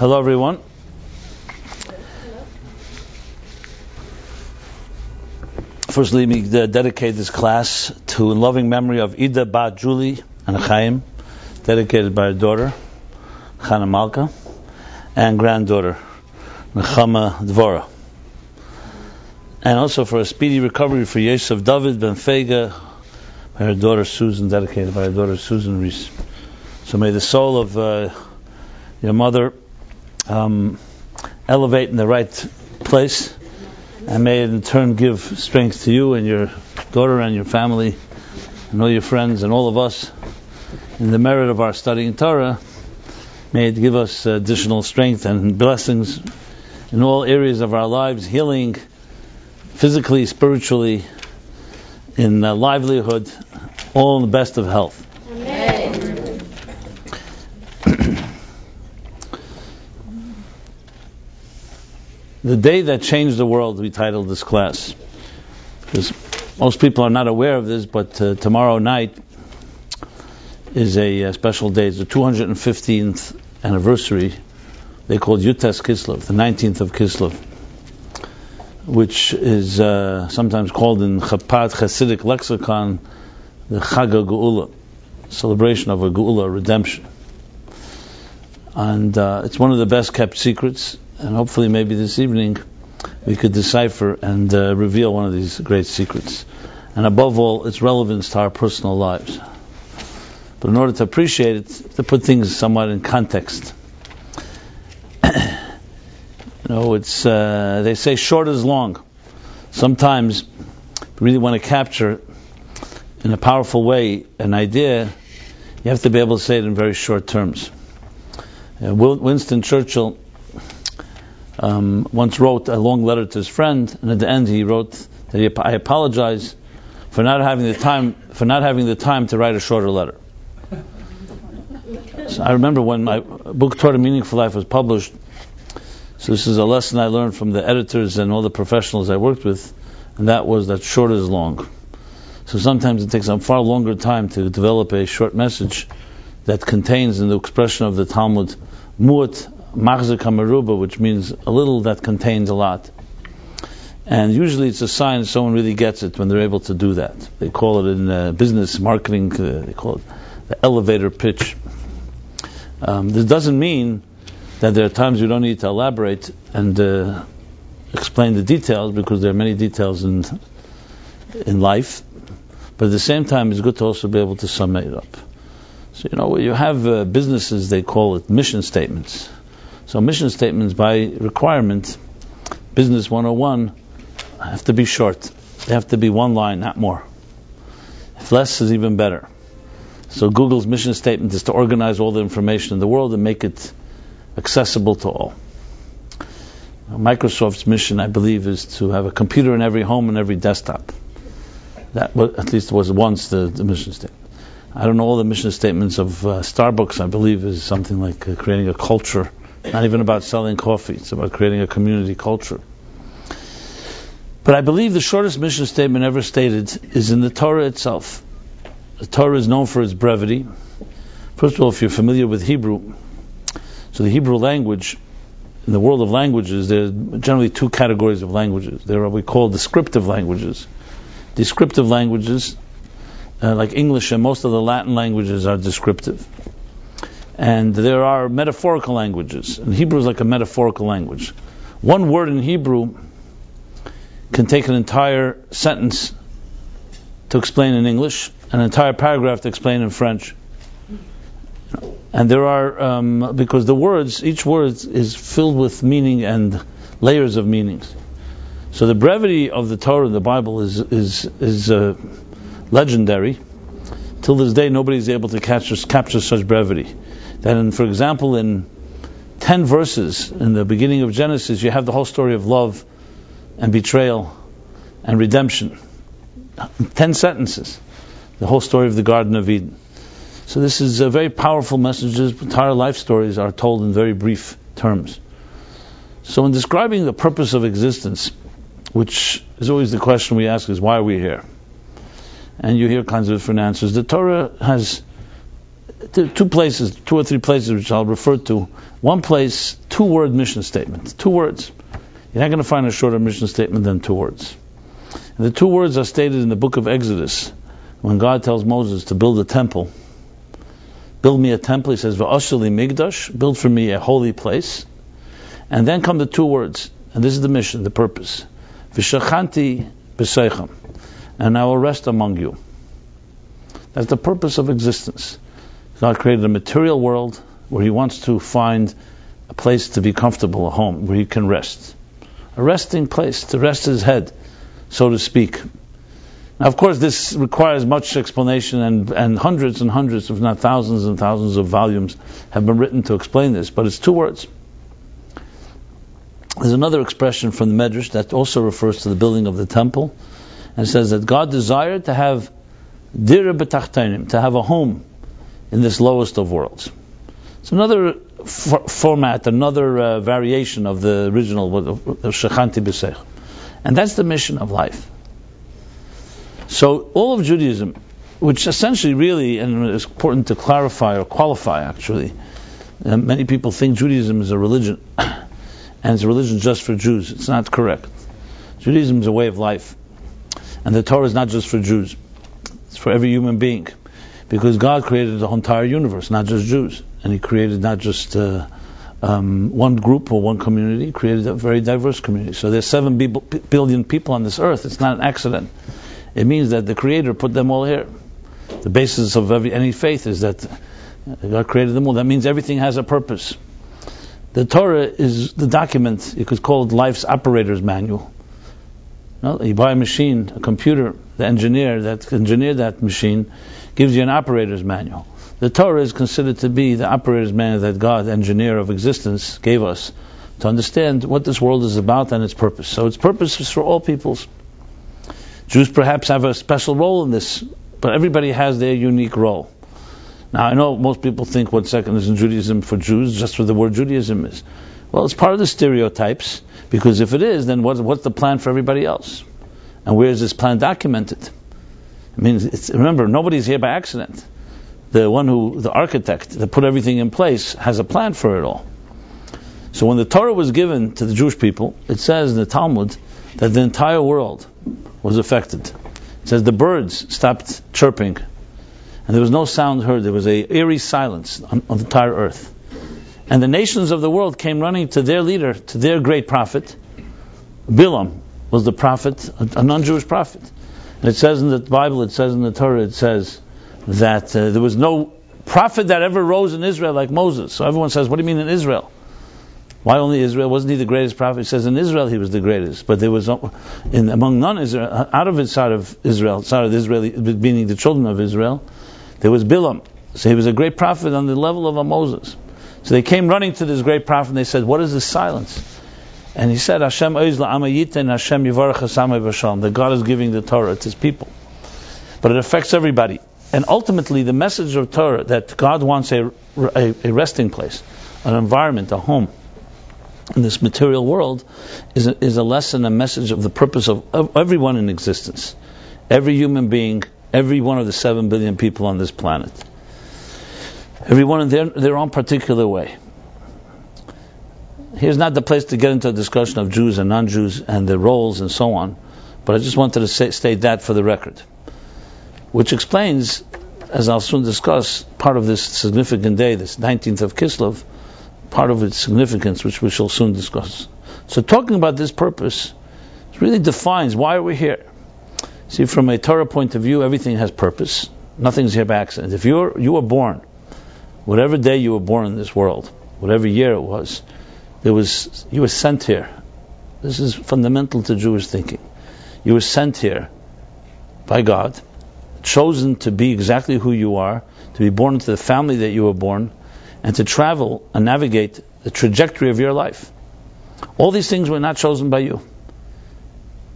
Hello everyone. First, let me dedicate this class to in loving memory of Ida Bat Julie and Chaim, dedicated by her daughter, Chana Malka, and granddaughter, Nechama Dvora. And also for a speedy recovery for Yosef David Ben Fega, by her daughter Susan, dedicated by her daughter Susan Reese. So may the soul of your mother elevate in the right place, and may it in turn give strength to you and your daughter and your family and all your friends and all of us in the merit of our studying Torah. May it give us additional strength and blessings in all areas of our lives, healing physically, spiritually, in livelihood, all in the best of health. Amen. The day that changed the world, we titled this class, because most people are not aware of this, but tomorrow night is a special day. It's the 215th anniversary. They call it Yud Tes Kislev, the 19th of Kislev, which is sometimes called in Chabad Hasidic lexicon the Chag HaGeula, celebration of a Geula, redemption. And it's one of the best kept secrets, and hopefully maybe this evening we could decipher and reveal one of these great secrets. And above all, its relevance to our personal lives. But in order to appreciate it, to put things somewhat in context. It's they say short is long. Sometimes, if you really want to capture in a powerful way an idea, you have to be able to say it in very short terms. Winston Churchill once wrote a long letter to his friend, and at the end he wrote that I apologize for not having the time to write a shorter letter. So I remember when my book Torah Meaningful Life was published. So this is a lesson I learned from the editors and all the professionals I worked with, and that was that short is long. So sometimes it takes a far longer time to develop a short message that contains in the expression of the Talmud mu'at machzik hamaruba, which means a little that contains a lot. And usually it's a sign someone really gets it when they're able to do that. They call it in business marketing, they call it the elevator pitch. This doesn't mean that there are times you don't need to elaborate and explain the details, because there are many details in life. But at the same time, it's good to also be able to sum it up. So, you have businesses, they call it mission statements. So mission statements, by requirement, Business 101, have to be short. They have to be one line, not more. If less is even better. So Google's mission statement is to organize all the information in the world and make it accessible to all. Microsoft's mission, I believe, is to have a computer in every home and every desktop. That at least was once the mission statement. I don't know all the mission statements of Starbucks. I believe is something like creating a culture. Not even about selling coffee. It's about creating a community culture. But I believe the shortest mission statement ever stated is in the Torah itself. The Torah is known for its brevity. First of all, if you're familiar with Hebrew, so the Hebrew language, in the world of languages, there are generally two categories of languages. There are what we call descriptive languages. Descriptive languages, like English and most of the Latin languages, are descriptive. And there are metaphorical languages. And Hebrew is like a metaphorical language. One word in Hebrew can take an entire sentence to explain in English, an entire paragraph to explain in French. And there are, because the words, each word is filled with meaning and layers of meanings. So the brevity of the Torah, the Bible, is legendary. Till this day, nobody is able to capture such brevity. That, for example, in 10 verses in the beginning of Genesis, you have the whole story of love and betrayal and redemption. 10 sentences, the whole story of the Garden of Eden. So this is very powerful messages. Entire life stories are told in very brief terms. So in describing the purpose of existence, which is always the question we ask, is why are we here? And you hear kinds of different answers. The Torah has two or three places which I'll refer to. One place, 2-word mission statement. 2 words. You're not going to find a shorter mission statement than 2 words. And the 2 words are stated in the book of Exodus. When God tells Moses to build a temple, build me a temple, he says, V'ashali migdash, build for me a holy place. And then come the 2 words, and this is the mission, the purpose. V'shachanti b'seichem, and I will rest among you. That's the purpose of existence. God created a material world where He wants to find a place to be comfortable, a home, where He can rest. A resting place, to rest His head, so to speak. Now, of course, this requires much explanation, and hundreds and hundreds, if not thousands and thousands of volumes have been written to explain this, but it's 2 words. There's another expression from the Medrash that also refers to the building of the temple, and says that God desired to have dira b'tachtainim, to have a home in this lowest of worlds. It's another format, another variation of the original of Shechanti B'Seich. And that's the mission of life. So all of Judaism, which essentially really, and it's important to clarify or qualify actually, many people think Judaism is a religion, and it's a religion just for Jews. It's not correct. Judaism is a way of life. And the Torah is not just for Jews. It's for every human being. Because God created the entire universe, not just Jews. And He created not just one group or one community, He created a very diverse community. So there's 7 billion people on this earth. It's not an accident. It means that the Creator put them all here. The basis of any faith is that God created them all. That means everything has a purpose. The Torah is the document, you could call it life's operator's manual. You buy a machine, a computer, the engineer that engineered that machine gives you an operator's manual. The Torah is considered to be the operator's manual that God, the engineer of existence, gave us to understand what this world is about and its purpose. So its purpose is for all peoples. Jews perhaps have a special role in this, but everybody has their unique role. Now, I know most people think, isn't Judaism for Jews, just what the word Judaism is. Well, it's part of the stereotypes, because if it is, then what's the plan for everybody else? And where is this plan documented? I mean, remember, nobody's here by accident. The architect that put everything in place has a plan for it all. So when the Torah was given to the Jewish people, it says in the Talmud that the entire world was affected. It says the birds stopped chirping, and there was no sound heard. There was an eerie silence on the entire earth. And the nations of the world came running to their leader, to their great prophet. Bilam was the prophet, a non-Jewish prophet. And it says in the Bible, it says in the Torah, it says that there was no prophet that ever rose in Israel like Moses. So everyone says, what do you mean in Israel? Why only Israel? Wasn't he the greatest prophet? He says in Israel he was the greatest. But there was, among non-Israel, outside of Israel, meaning the children of Israel, there was Bilam. So he was a great prophet on the level of a Moses. So they came running to this great prophet and they said, what is this silence? And he said, Hashem oizla amayita and Hashem yivarach hasamay v'shalom. That God is giving the Torah to His people. But it affects everybody. And ultimately the message of Torah, that God wants a resting place, an environment, a home in this material world, is a lesson, a message of the purpose of everyone in existence. Every human being, every one of the 7 billion people on this planet. Everyone in their own particular way. Here's not the place to get into a discussion of Jews and non-Jews and their roles and so on, but I just wanted to state that for the record. Which explains, as I'll soon discuss, part of this significant day, this 19th of Kislev, part of its significance, which we shall soon discuss. So talking about this purpose really defines why are we here. See, from a Torah point of view, everything has purpose. Nothing's here by accident. If you were born, whatever day you were born in this world, whatever year it was, you were sent here. This is fundamental to Jewish thinking. You were sent here by God, chosen to be exactly who you are, to be born into the family that you were born, and to travel and navigate the trajectory of your life. All these things were not chosen by you.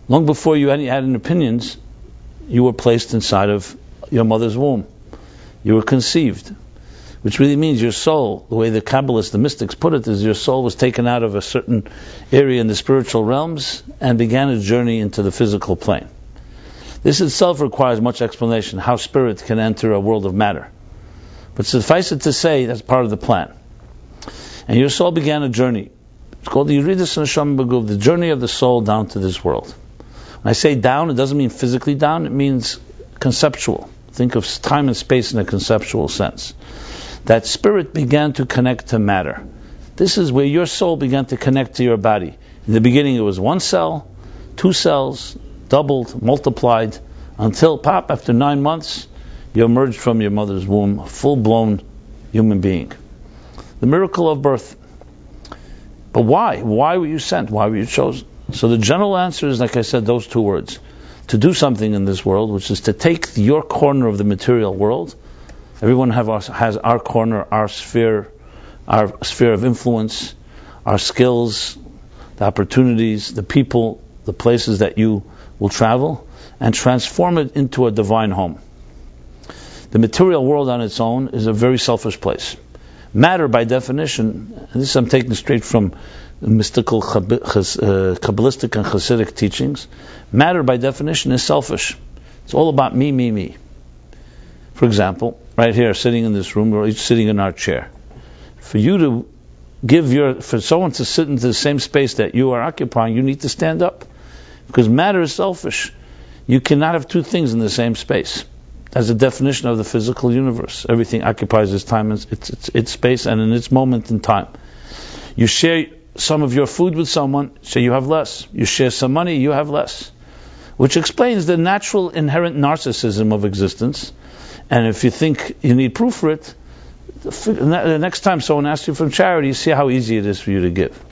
Long before you had any opinions, you were placed inside of your mother's womb. You were conceived. Which really means your soul, the way the Kabbalists, the mystics put it, is your soul was taken out of a certain area in the spiritual realms and began its journey into the physical plane. This itself requires much explanation, how spirit can enter a world of matter. But suffice it to say, that's part of the plan. And your soul began a journey. It's called the Yuridas Neshama B'Guf, the journey of the soul down to this world. When I say down, it doesn't mean physically down, it means conceptual. Think of time and space in a conceptual sense. That spirit began to connect to matter. This is where your soul began to connect to your body. In the beginning it was one cell, two cells, doubled, multiplied, until pop, after 9 months, you emerged from your mother's womb, a full-blown human being. The miracle of birth. But why? Why were you sent? Why were you chosen? So the general answer is, like I said, those two words. To do something in this world, which is to take your corner of the material world. Everyone has our corner, our sphere of influence, our skills, the opportunities, the people, the places that you will travel, and transform it into a divine home. The material world on its own is a very selfish place. Matter, by definition, and this I'm taking straight from mystical, Kabbalistic and Hasidic teachings, matter, by definition, is selfish. It's all about me, me, me. For example, right here, sitting in this room, we're each sitting in our chair. For someone to sit into the same space that you are occupying, you need to stand up. Because matter is selfish. You cannot have two things in the same space. That's the definition of the physical universe. Everything occupies its time, its space, and in its moment in time. You share some of your food with someone, so you have less. You share some money, you have less. Which explains the natural inherent narcissism of existence. And if you think you need proof for it, the next time someone asks you for charity, you see how easy it is for you to give.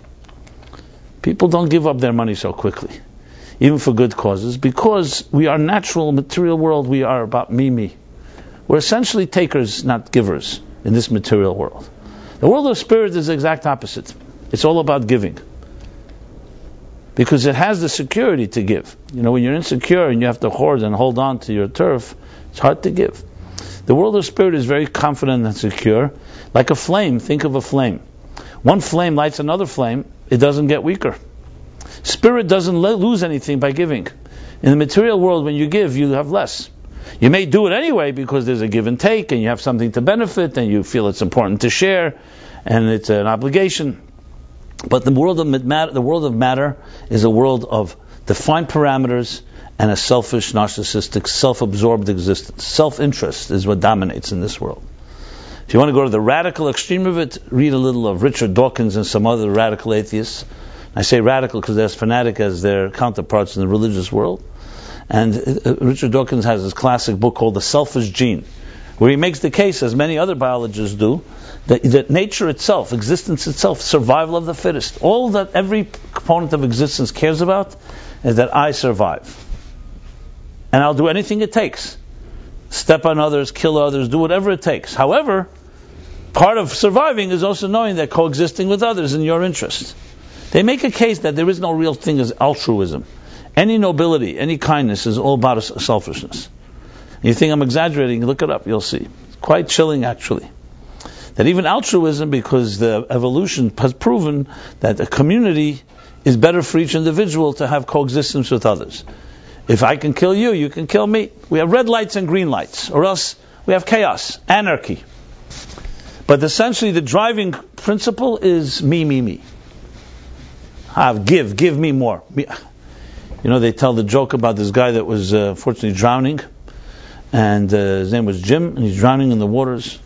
People don't give up their money so quickly, even for good causes, because we are natural, material world, we are about me, me. We're essentially takers, not givers, in this material world. The world of spirit is the exact opposite. It's all about giving. Because it has the security to give. When you're insecure and you have to hoard and hold on to your turf, it's hard to give. The world of spirit is very confident and secure. Like a flame, think of a flame. One flame lights another flame, it doesn't get weaker. Spirit doesn't lose anything by giving. In the material world, when you give, you have less. You may do it anyway because there's a give and take, and you have something to benefit, and you feel it's important to share, and it's an obligation. But the world of matter is a world of defined parameters and a selfish, narcissistic, self-absorbed existence. Self-interest is what dominates in this world. If you want to go to the radical extreme of it, read a little of Richard Dawkins and some other radical atheists. I say radical because they're as fanatic as their counterparts in the religious world. And Richard Dawkins has his classic book called The Selfish Gene, where he makes the case, as many other biologists do, that nature itself, existence itself, survival of the fittest, all that every component of existence cares about is that I survive. And I'll do anything it takes. Step on others, kill others, do whatever it takes. However, part of surviving is also knowing that coexisting with others in your interest. They make a case that there is no real thing as altruism. Any nobility, any kindness is all about selfishness. You think I'm exaggerating, look it up, you'll see. It's quite chilling, actually. That even altruism, because the evolution has proven that a community is better for each individual to have coexistence with others. If I can kill you, you can kill me. We have red lights and green lights, or else we have chaos, anarchy. But essentially the driving principle is me, me, me. Give me more. They tell the joke about this guy that was fortunately drowning, and his name was Jim, and he's drowning in the waters.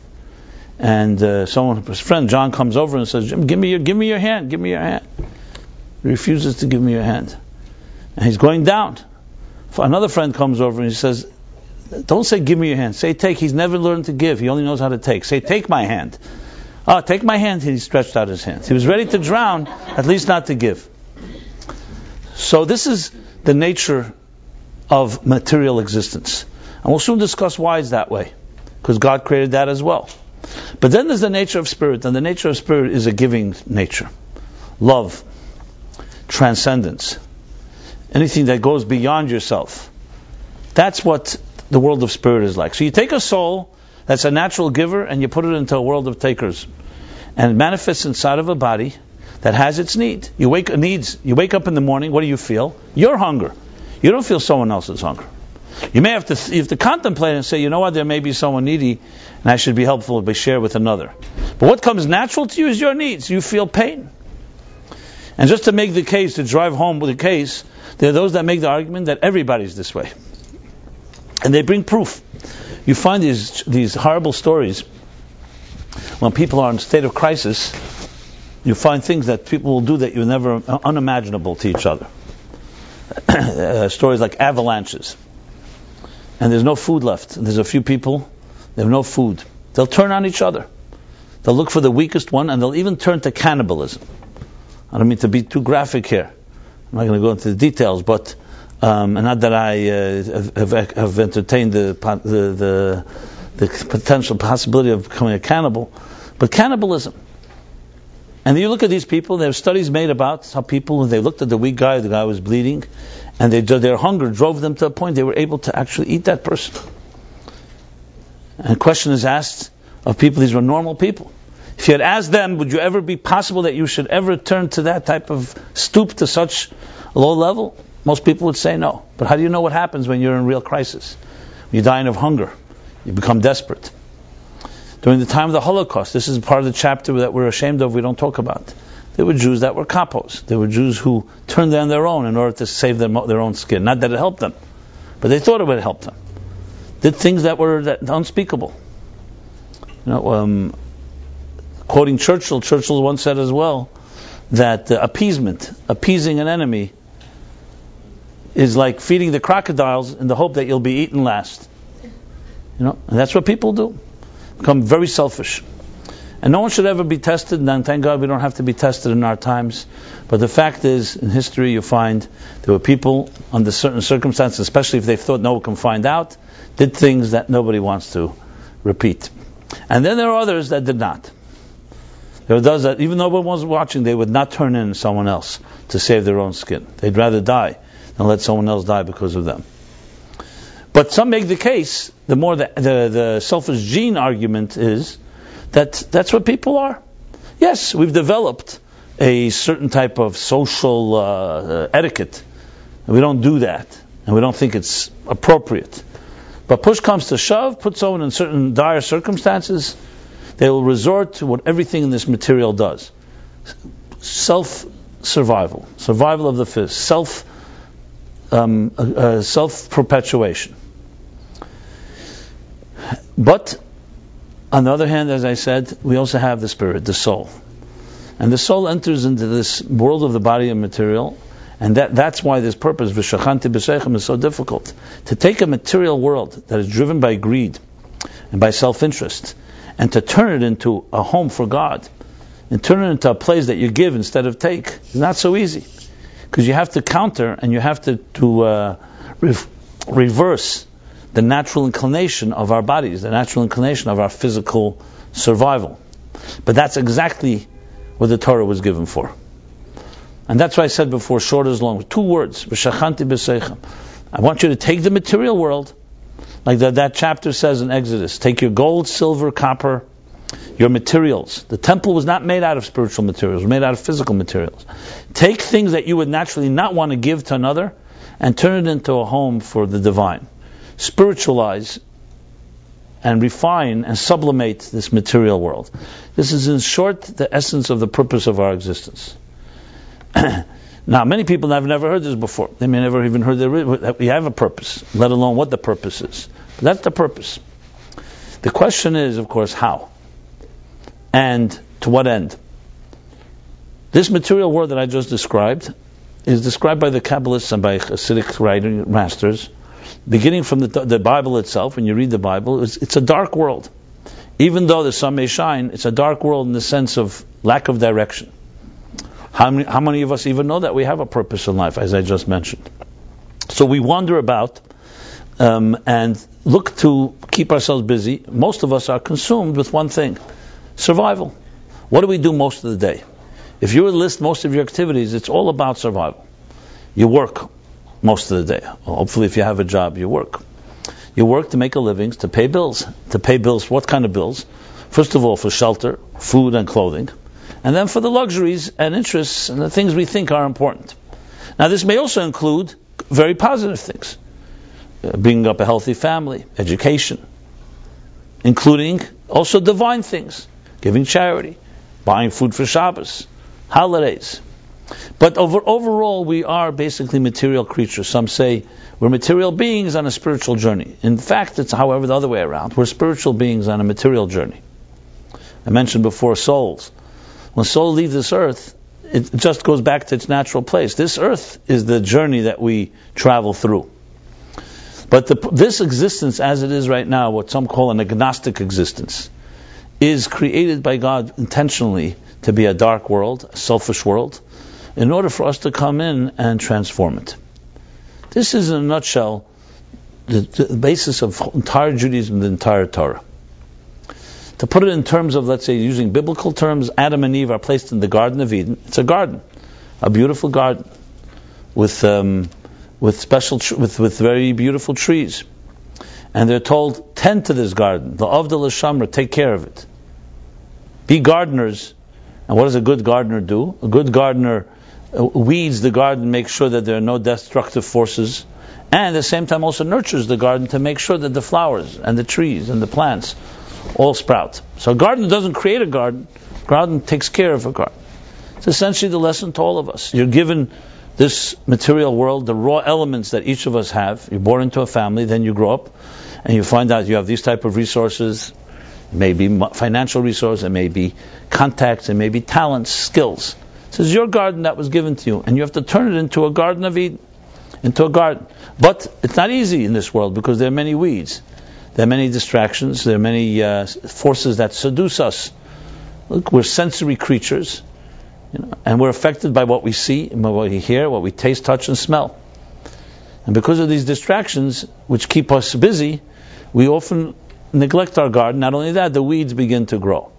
And his friend John comes over and says, Jim, give me your hand. He refuses to give me your hand. And he's going down. Another friend comes over and he says, don't say give me your hand, say take. He's never learned to give, he only knows how to take. Say take my hand. Take my hand. He stretched out his hand. He was ready to drown, at least not to give. So this is the nature of material existence. And we'll soon discuss why it's that way, because God created that as well. But then there's the nature of spirit, and the nature of spirit is a giving nature. Love, transcendence, anything that goes beyond yourself. That's what the world of spirit is like. So you take a soul that's a natural giver and you put it into a world of takers, and it manifests inside of a body that has its need. You wake up in the morning, what do you feel? Your hunger. You don't feel someone else's hunger. You have to contemplate and say, you know what, there may be someone needy, and I should be helpful if I share with another. But what comes natural to you is your needs. You feel pain. And just to make the case, to drive home with the case, there are those that make the argument that everybody's this way. And they bring proof. You find these horrible stories when people are in a state of crisis. You find things that people will do that you never unimaginable to each other. Stories like avalanches, and there's no food left, and there's a few people, they have no food. They'll turn on each other. They'll look for the weakest one, and they'll even turn to cannibalism. I don't mean to be too graphic here. I'm not going to go into the details, but and not that I have entertained the potential possibility of becoming a cannibal, but cannibalism. And you look at these people, there are studies made about how people, they looked at the weak guy, the guy was bleeding, and their hunger drove them to a point they were able to actually eat that person. And a question is asked of people, these were normal people. If you had asked them, would you ever be possible that you should ever turn to that type of stoop to such a low level? Most people would say no. But how do you know what happens when you're in real crisis? When you're dying of hunger, you become desperate. During the time of the Holocaust, this is part of the chapter that we're ashamed of, we don't talk about. There were Jews that were kapos. There were Jews who turned on their own in order to save their own skin. Not that it helped them, but they thought it would help them. Did things that were unspeakable. Quoting Churchill once said as well that appeasing an enemy, is like feeding the crocodiles in the hope that you'll be eaten last. And that's what people do. Become very selfish. And no one should ever be tested, and thank God we don't have to be tested in our times. But the fact is, in history you find there were people under certain circumstances, especially if they thought no one can find out, did things that nobody wants to repeat. And then there are others that did not. There were those that, even though no one was watching, they would not turn in someone else to save their own skin. They'd rather die than let someone else die because of them. But some make the case, the more the selfish gene argument is, that's what people are. Yes, we've developed a certain type of social etiquette. And we don't do that. And we don't think it's appropriate. But push comes to shove, put someone in certain dire circumstances, they will resort to what everything in this material does. Self-survival. Survival of the fittest. Self-perpetuation. But, on the other hand, as I said, we also have the spirit, the soul. And the soul enters into this world of the body and material, and that's why this purpose, v'shachanti b'seichem, is so difficult. To take a material world that is driven by greed and by self-interest, and to turn it into a home for God, and turn it into a place that you give instead of take, is not so easy. Because you have to counter, and you have to reverse the natural inclination of our bodies, the natural inclination of our physical survival. But that's exactly what the Torah was given for. And that's why I said before, short as long, 2 words, v'shachanti b'seichem. I want you to take the material world, like that chapter says in Exodus, take your gold, silver, copper, your materials. The temple was not made out of spiritual materials, it was made out of physical materials. Take things that you would naturally not want to give to another, and turn it into a home for the divine. Spiritualize and refine and sublimate this material world. This is in short the essence of the purpose of our existence. Now, many people have never heard this before. They may never even heard that we have a purpose, let alone what the purpose is. But that's the purpose. The question is, of course, how? And to what end? This material world that I just described is described by the Kabbalists and by Hasidic writing masters, beginning from the Bible itself. When you read the Bible, it's a dark world. Even though the sun may shine, it's a dark world in the sense of lack of direction. How many of us even know that we have a purpose in life, as I just mentioned? So we wander about and look to keep ourselves busy. Most of us are consumed with one thing: survival. What do we do most of the day? If you were to list most of your activities, it's all about survival. You work most of the day. Well, hopefully if you have a job, you work. You work to make a living, to pay bills. To pay bills, what kind of bills? First of all, for shelter, food and clothing. And then for the luxuries and interests and the things we think are important. Now this may also include very positive things. bringing up a healthy family, education, including also divine things, giving charity, buying food for Shabbos, holidays. But overall, we are basically material creatures. Some say we're material beings on a spiritual journey. In fact, it's, however, the other way around. We're spiritual beings on a material journey. I mentioned before souls. When soul leaves this earth, it just goes back to its natural place. This earth is the journey that we travel through. But this existence as it is right now, what some call an agnostic existence, is created by God intentionally to be a dark world, a selfish world, in order for us to come in and transform it. This is, in a nutshell, the basis of entire Judaism, the entire Torah. To put it in terms of, let's say, using biblical terms, Adam and Eve are placed in the Garden of Eden. It's a garden, a beautiful garden, with very beautiful trees. And they're told, tend to this garden. The Avdal Shamra, take care of it. Be gardeners. And what does a good gardener do? A good gardener weeds the garden, makes sure that there are no destructive forces, and at the same time also nurtures the garden to make sure that the flowers and the trees and the plants all sprout. So a garden doesn't create a garden takes care of a garden. It's essentially the lesson to all of us. You're given this material world, the raw elements that each of us have. You're born into a family, then you grow up, and you find out you have these type of resources. It may be financial resources, it may be contacts, it may be talents, skills. This is your garden that was given to you, and you have to turn it into a garden of Eden, into a garden. But it's not easy in this world because there are many weeds, there are many distractions, there are many forces that seduce us. Look, we're sensory creatures, and we're affected by what we see, what we hear, what we taste, touch, and smell. And because of these distractions, which keep us busy, we often neglect our garden. Not only that, the weeds begin to grow.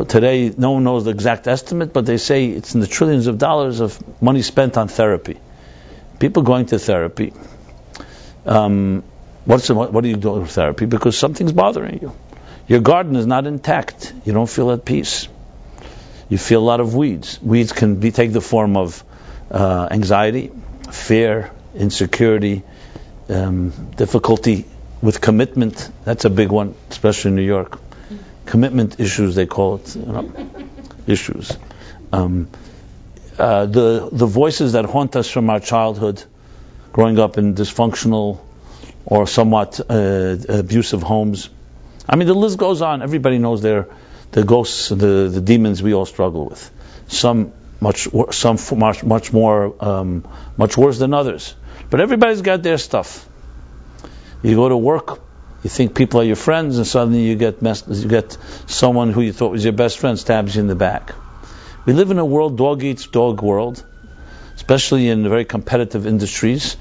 Today, no one knows the exact estimate, but they say it's in the trillions of dollars of money spent on therapy. People going to therapy. What do you do with therapy? Because something's bothering you. Your garden is not intact. You don't feel at peace. You feel a lot of weeds. Weeds can take the form of anxiety, fear, insecurity, difficulty with commitment. That's a big one, especially in New York. Commitment issues, they call it, issues. The voices that haunt us from our childhood, growing up in dysfunctional or somewhat abusive homes. I mean, the list goes on. Everybody knows the ghosts, the demons we all struggle with. Some much worse than others. But everybody's got their stuff. You go to work, you think people are your friends, and suddenly you get someone who you thought was your best friend stabs you in the back. We live in a world, dog eats dog world, especially in very competitive industries,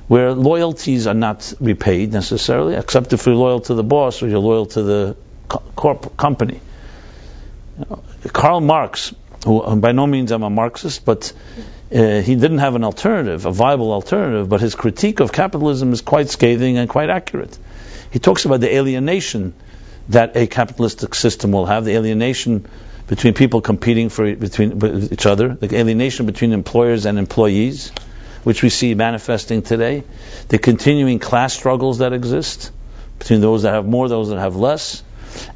where loyalties are not repaid necessarily, except if you're loyal to the boss or you're loyal to the company. Karl Marx, who by no means I'm a Marxist, but he didn't have an alternative, a viable alternative, but his critique of capitalism is quite scathing and quite accurate. He talks about the alienation that a capitalistic system will have, the alienation between people competing between each other, the alienation between employers and employees, which we see manifesting today, the continuing class struggles that exist between those that have more, those that have less,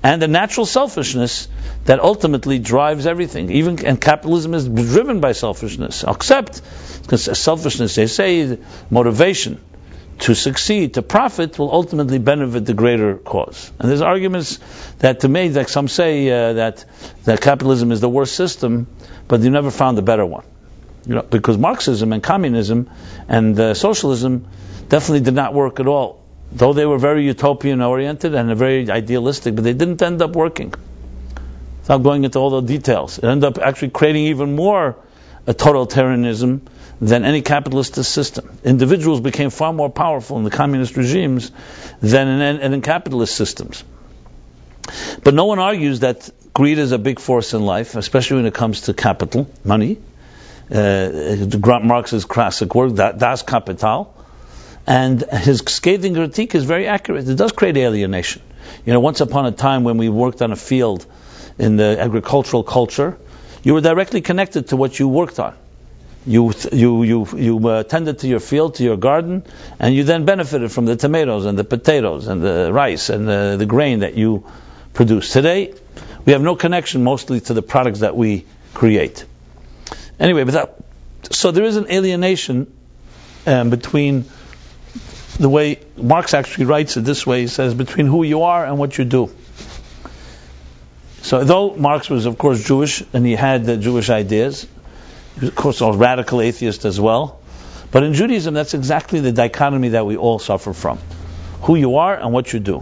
and the natural selfishness that ultimately drives everything. And capitalism is driven by selfishness, except because selfishness, they say, motivation to succeed, to profit, will ultimately benefit the greater cause. And there's arguments that to me, like some say that capitalism is the worst system, but you never found a better one. Because Marxism and communism and socialism definitely did not work at all. Though they were very utopian oriented and very idealistic, but they didn't end up working. Without going into all the details, it ended up actually creating even more a totalitarianism than any capitalist system. Individuals became far more powerful in the communist regimes than in capitalist systems. But no one argues that greed is a big force in life, especially when it comes to capital, money. Marx's classic work, Das Kapital. And his scathing critique is very accurate. It does create alienation. Once upon a time when we worked on a field in the agricultural culture, you were directly connected to what you worked on. You tended to your field, to your garden, and you then benefited from the tomatoes and the potatoes and the rice and the grain that you produce. Today, we have no connection mostly to the products that we create. Anyway, so there is an alienation between the way Marx actually writes it this way. He says, between who you are and what you do. So though Marx was, of course, Jewish, and he had the Jewish ideas, he was, of course, a radical atheist as well, but in Judaism, that's exactly the dichotomy that we all suffer from. Who you are and what you do.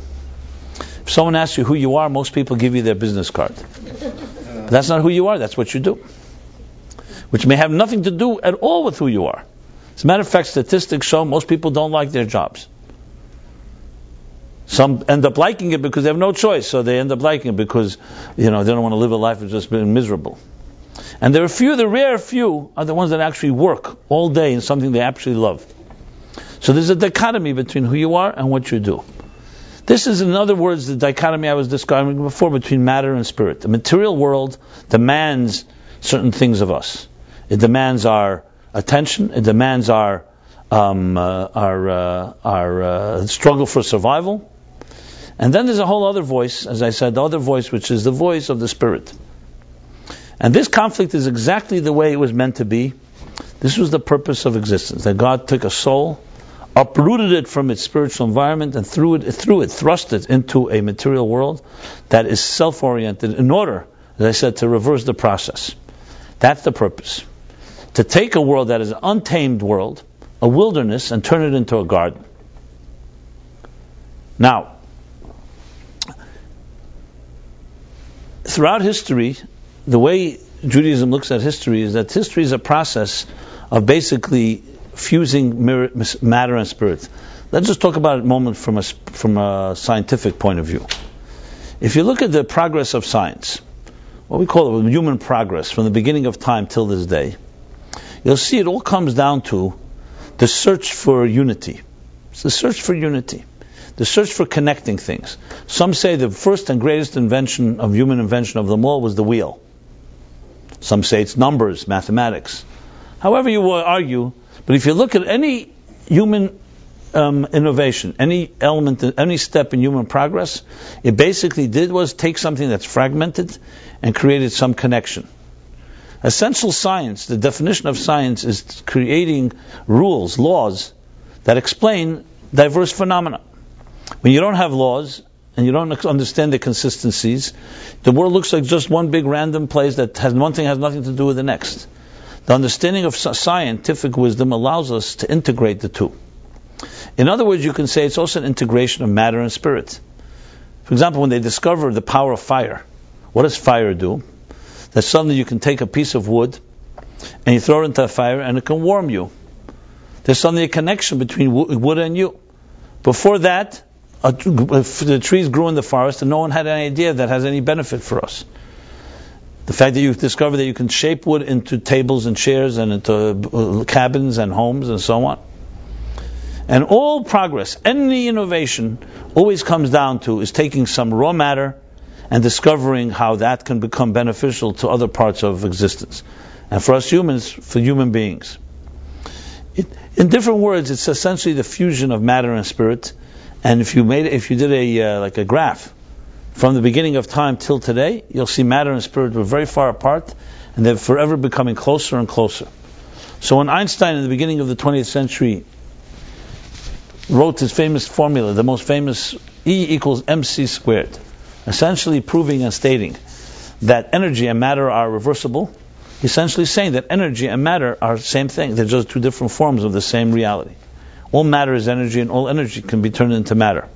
If someone asks you who you are, most people give you their business card. But that's not who you are, that's what you do. Which may have nothing to do at all with who you are. As a matter of fact, statistics show most people don't like their jobs. Some end up liking it because they have no choice, so they end up liking it because they don't want to live a life of just being miserable. And the rare few are the ones that actually work all day in something they actually love. So there's a dichotomy between who you are and what you do. This is, in other words, the dichotomy I was describing before between matter and spirit. The material world demands certain things of us. It demands our attention. It demands our struggle for survival. And then there's a whole other voice, as I said, the other voice, which is the voice of the spirit. And this conflict is exactly the way it was meant to be. This was the purpose of existence, that God took a soul, uprooted it from its spiritual environment, and thrust it into a material world that is self-oriented in order, as I said, to reverse the process. That's the purpose. To take a world that is an untamed world, a wilderness, and turn it into a garden. Now, throughout history, the way Judaism looks at history is that history is a process of basically fusing matter and spirit. Let's just talk about it a moment from a scientific point of view. If you look at the progress of science, what we call it human progress, from the beginning of time till this day, you'll see it all comes down to the search for unity. It's the search for unity. The search for connecting things. Some say the first and greatest human invention of them all was the wheel. Some say it's numbers, mathematics. However you will argue, but if you look at any human innovation, any element, any step in human progress, it basically did was take something that's fragmented and created some connection. Essential science, the definition of science, is creating rules, laws, that explain diverse phenomena. When you don't have laws, and you don't understand the consistencies, the world looks like just one big random place that one thing has nothing to do with the next. The understanding of scientific wisdom allows us to integrate the two. In other words, you can say it's also an integration of matter and spirit. For example, when they discover the power of fire, what does fire do? That suddenly you can take a piece of wood and you throw it into a fire and it can warm you. There's suddenly a connection between wood and you. Before that, the trees grew in the forest and no one had any idea that has any benefit for us. The fact that you've discovered that you can shape wood into tables and chairs and into cabins and homes and so on. And all progress, any innovation, always comes down to is taking some raw matter and discovering how that can become beneficial to other parts of existence. And for us humans, for human beings. In different words, it's essentially the fusion of matter and spirit. And if you did a graph from the beginning of time till today, you'll see matter and spirit were very far apart, and they're forever becoming closer and closer. So when Einstein, in the beginning of the 20th century, wrote his famous formula, the most famous, E equals mc squared, essentially proving and stating that energy and matter are reversible, essentially saying that energy and matter are the same thing. They're just two different forms of the same reality. All matter is energy, and all energy can be turned into matter.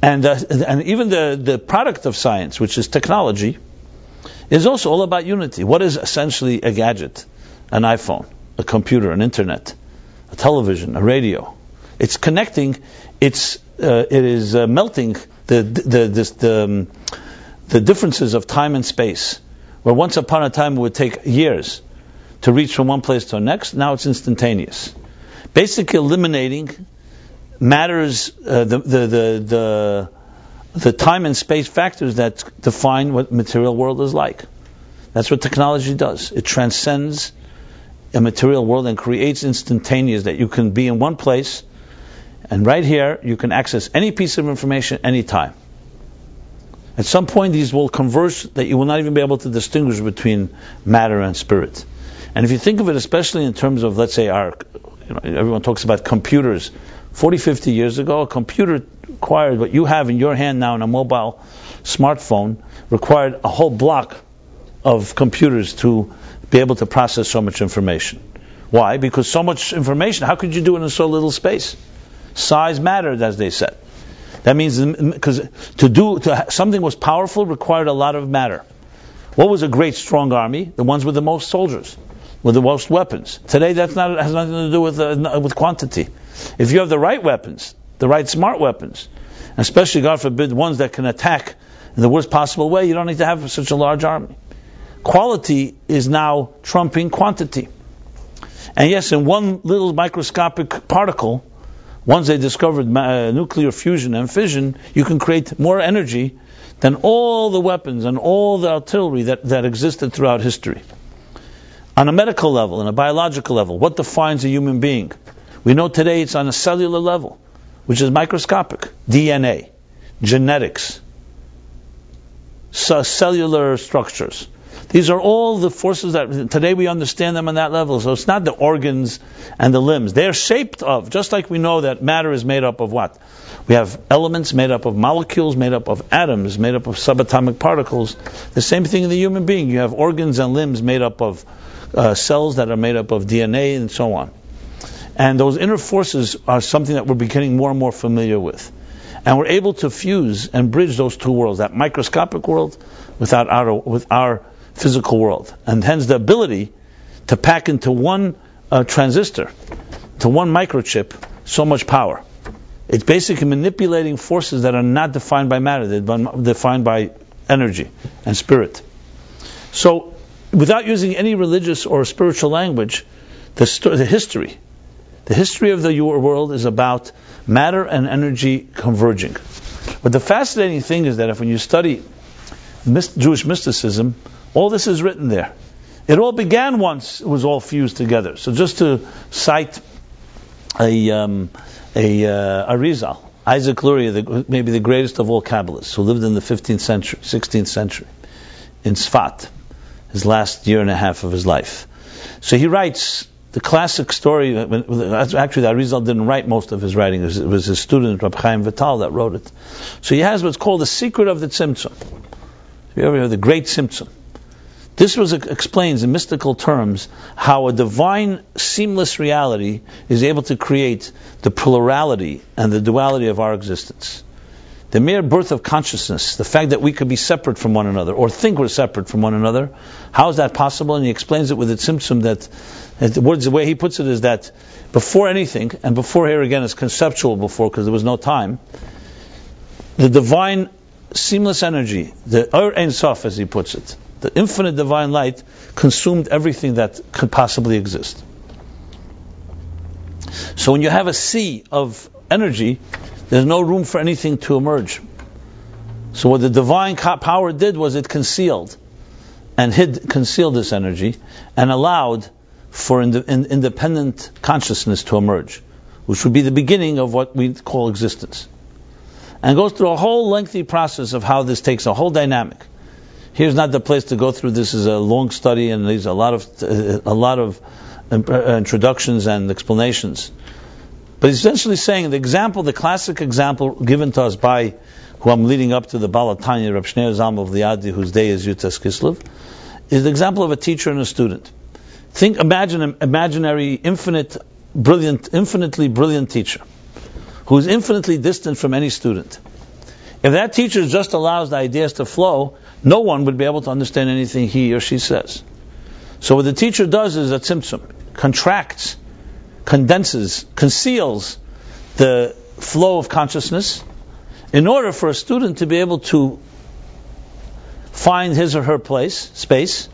and even the product of science, which is technology, is also all about unity. What is essentially a gadget? An iPhone, a computer, an internet, a television, a radio. It's connecting. It is melting the differences of time and space. Where once upon a time it would take years to reach from one place to the next, now it's instantaneous. Basically eliminating matters, the time and space factors that define what material world is like. That's what technology does. It transcends a material world and creates instantaneous, that you can be in one place, and right here you can access any piece of information anytime. At some point these will converge that you will not even be able to distinguish between matter and spirit. And if you think of it, especially in terms of, let's say, everyone talks about computers. 40, 50 years ago, a computer required what you have in your hand now in a mobile smartphone, required a whole block of computers to be able to process so much information. Why? Because so much information, how could you do it in so little space? Size mattered, as they said. That means because something was powerful required a lot of matter. What was a great strong army? The ones with the most soldiers, with the most weapons. Today has nothing to do with quantity. If you have the right weapons, the right smart weapons, especially, God forbid, ones that can attack in the worst possible way, you don't need to have such a large army. Quality is now trumping quantity. And yes, in one little microscopic particle, once they discovered nuclear fusion and fission, you can create more energy than all the weapons and all the artillery that existed throughout history. On a medical level, on a biological level, what defines a human being? We know today it's on a cellular level, which is microscopic. DNA, genetics, cellular structures. These are all the forces that today we understand them on that level. So it's not the organs and the limbs. They're shaped of, just like we know that matter is made up of what? We have elements made up of molecules, made up of atoms, made up of subatomic particles. The same thing in the human being. You have organs and limbs made up of cells that are made up of DNA and so on. And those inner forces are something that we're becoming more and more familiar with. And we're able to fuse and bridge those two worlds, that microscopic world with our physical world. And hence the ability to pack into one transistor, to one microchip, so much power. It's basically manipulating forces that are not defined by matter, they're defined by energy and spirit. So, without using any religious or spiritual language, the history of the world is about matter and energy converging. But the fascinating thing is that when you study Jewish mysticism, all this is written there. It all began once, it was all fused together. So just to cite a Arizal, Isaac Luria, maybe the greatest of all Kabbalists, who lived in the 15th century, 16th century, in Sfat, his last year and a half of his life. So he writes the classic story. Actually, the Arizal didn't write most of his writing. It was his student, Rabbi Chaim Vital, that wrote it. So he has what's called the secret of the Tzimtzum. Have you ever heard the Great Tzimtzum? This explains in mystical terms how a divine, seamless reality is able to create the plurality and the duality of our existence. The mere birth of consciousness, the fact that we could be separate from one another, or think we're separate from one another, how is that possible? And he explains it with a tzimtzum that the way he puts it is that before anything, and before here again is conceptual before because there was no time, the divine seamless energy, the Ein Sof as he puts it, the infinite divine light consumed everything that could possibly exist. So when you have a sea of energy, there's no room for anything to emerge. So what the divine power did was it concealed this energy and allowed for independent consciousness to emerge, which would be the beginning of what we call existence. And goes through a whole lengthy process of how this takes a whole dynamic. Here's not the place to go through. This is a long study, and there's a lot of introductions and explanations. But he's essentially saying the classic example given to us by who I'm leading up to, the Baal HaTanya, Reb Shneir Zalman of Liadi, whose day is Yud Tes Kislev, is the example of a teacher and a student. Imagine an imaginary, infinitely brilliant teacher who is infinitely distant from any student. If that teacher just allows the ideas to flow, no one would be able to understand anything he or she says. So what the teacher does is a tzimtzum, contracts, condenses, conceals the flow of consciousness in order for a student to be able to find his or her space,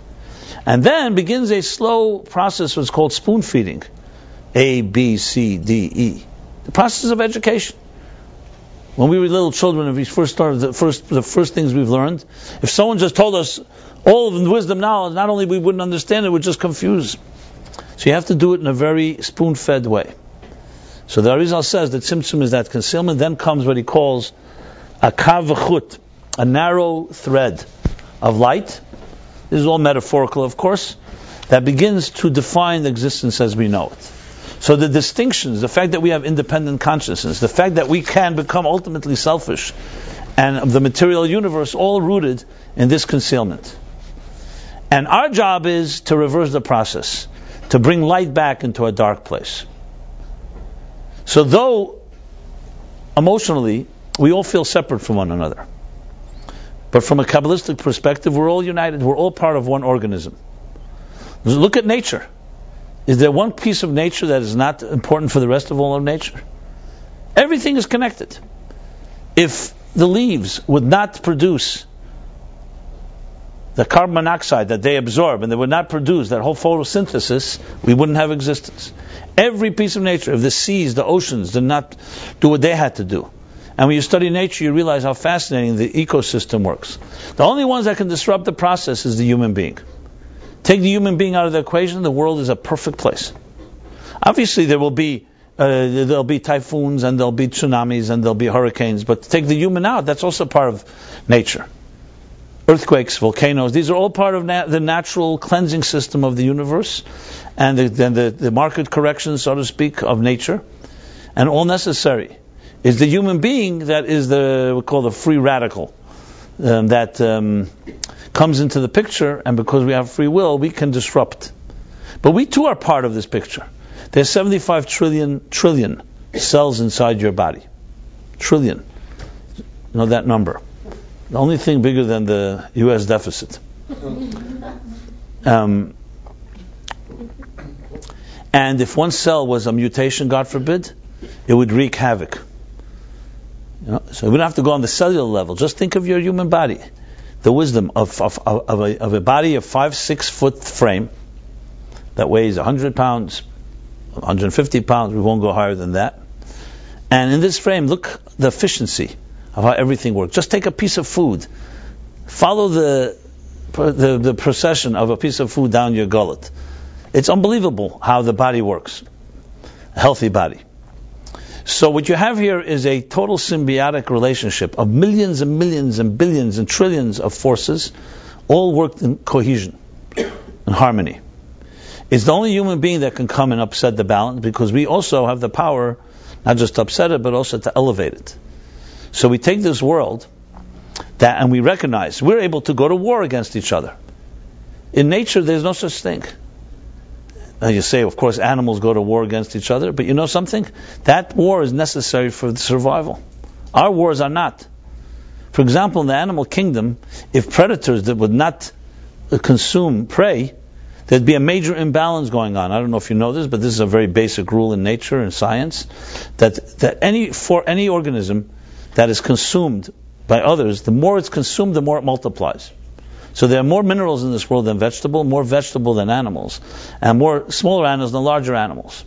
and then begins a slow process what's called spoon feeding. A, B, C, D, E. The process of education. When we were little children, if we first started, the first things we've learned, if someone just told us all of the wisdom knowledge, not only we wouldn't understand it, we'd just confuse. So you have to do it in a very spoon-fed way. So the Arizal says that Tzimtzum is that concealment. Then comes what he calls a kav v'chut, a narrow thread of light. This is all metaphorical, of course, that begins to define existence as we know it. So the distinctions, the fact that we have independent consciousness, the fact that we can become ultimately selfish, and the material universe, all rooted in this concealment. And our job is to reverse the process, to bring light back into a dark place. So though emotionally we all feel separate from one another, but from a Kabbalistic perspective we're all united, we're all part of one organism. Look at nature. Is there one piece of nature that is not important for the rest of all of nature? Everything is connected. If the leaves would not produce the carbon monoxide that they absorb, and they would not produce that whole photosynthesis, we wouldn't have existence. Every piece of nature, if the seas, the oceans, did not do what they had to do. And when you study nature, you realize how fascinating the ecosystem works. The only ones that can disrupt the process is the human being. Take the human being out of the equation, the world is a perfect place. Obviously, there'll be typhoons, and there'll be tsunamis, and there'll be hurricanes, but take the human out, that's also part of nature. Earthquakes, volcanoes, these are all part of the natural cleansing system of the universe, and the market corrections, so to speak, of nature, and all necessary. Is the human being that is we call the free radical, that comes into the picture, and because we have free will, we can disrupt. But we too are part of this picture. There's 75 trillion cells inside your body. Trillion. You know that number. The only thing bigger than the U.S. deficit. And if one cell was a mutation, God forbid, it would wreak havoc. So we don't have to go on the cellular level. Just think of your human body. The wisdom of a body of 5-6 foot frame that weighs 100 pounds, 150 pounds, we won't go higher than that. And in this frame, look the efficiency of how everything works. Just take a piece of food. Follow the procession of a piece of food down your gullet. It's unbelievable how the body works. A healthy body. So what you have here is a total symbiotic relationship of millions and millions and billions and trillions of forces, all worked in cohesion and harmony. It's the only human being that can come and upset the balance, because we also have the power not just to upset it, but also to elevate it. So we take this world and we recognize we're able to go to war against each other. In nature, there's no such thing. Now you say, of course, animals go to war against each other, but you know something? That war is necessary for the survival. Our wars are not. For example, in the animal kingdom, if predators that would not consume prey, there'd be a major imbalance going on. I don't know if you know this, but this is a very basic rule in nature and science, that any organism that is consumed by others, the more it's consumed, the more it multiplies. So there are more minerals in this world than vegetable, more vegetable than animals, and more smaller animals than larger animals.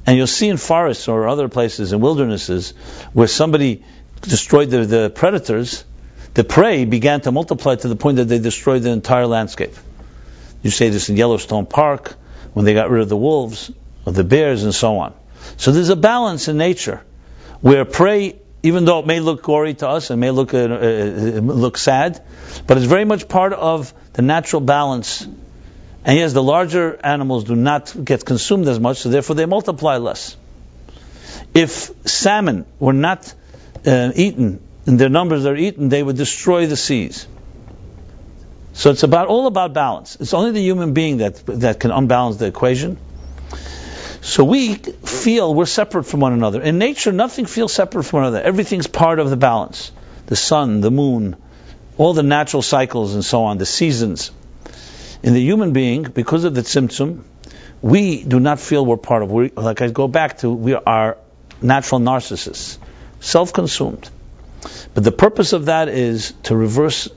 And you'll see in forests or other places, in wildernesses, where somebody destroyed the predators, the prey began to multiply to the point that they destroyed the entire landscape. You say this in Yellowstone Park, when they got rid of the wolves, or the bears, and so on. So there's a balance in nature, where prey, even though it may look gory to us and may look sad, but it's very much part of the natural balance. And yes, the larger animals do not get consumed as much, so therefore they multiply less. If salmon were not eaten, in their numbers are eaten, they would destroy the seas. So it's all about balance. It's only the human being that can unbalance the equation. So we feel we're separate from one another. In nature, nothing feels separate from one another. Everything's part of the balance. The sun, the moon, all the natural cycles and so on, the seasons. In the human being, because of the tzimtzum, we do not feel we're part of. Like I go back to, we are natural narcissists, self-consumed. But the purpose of that is to reverse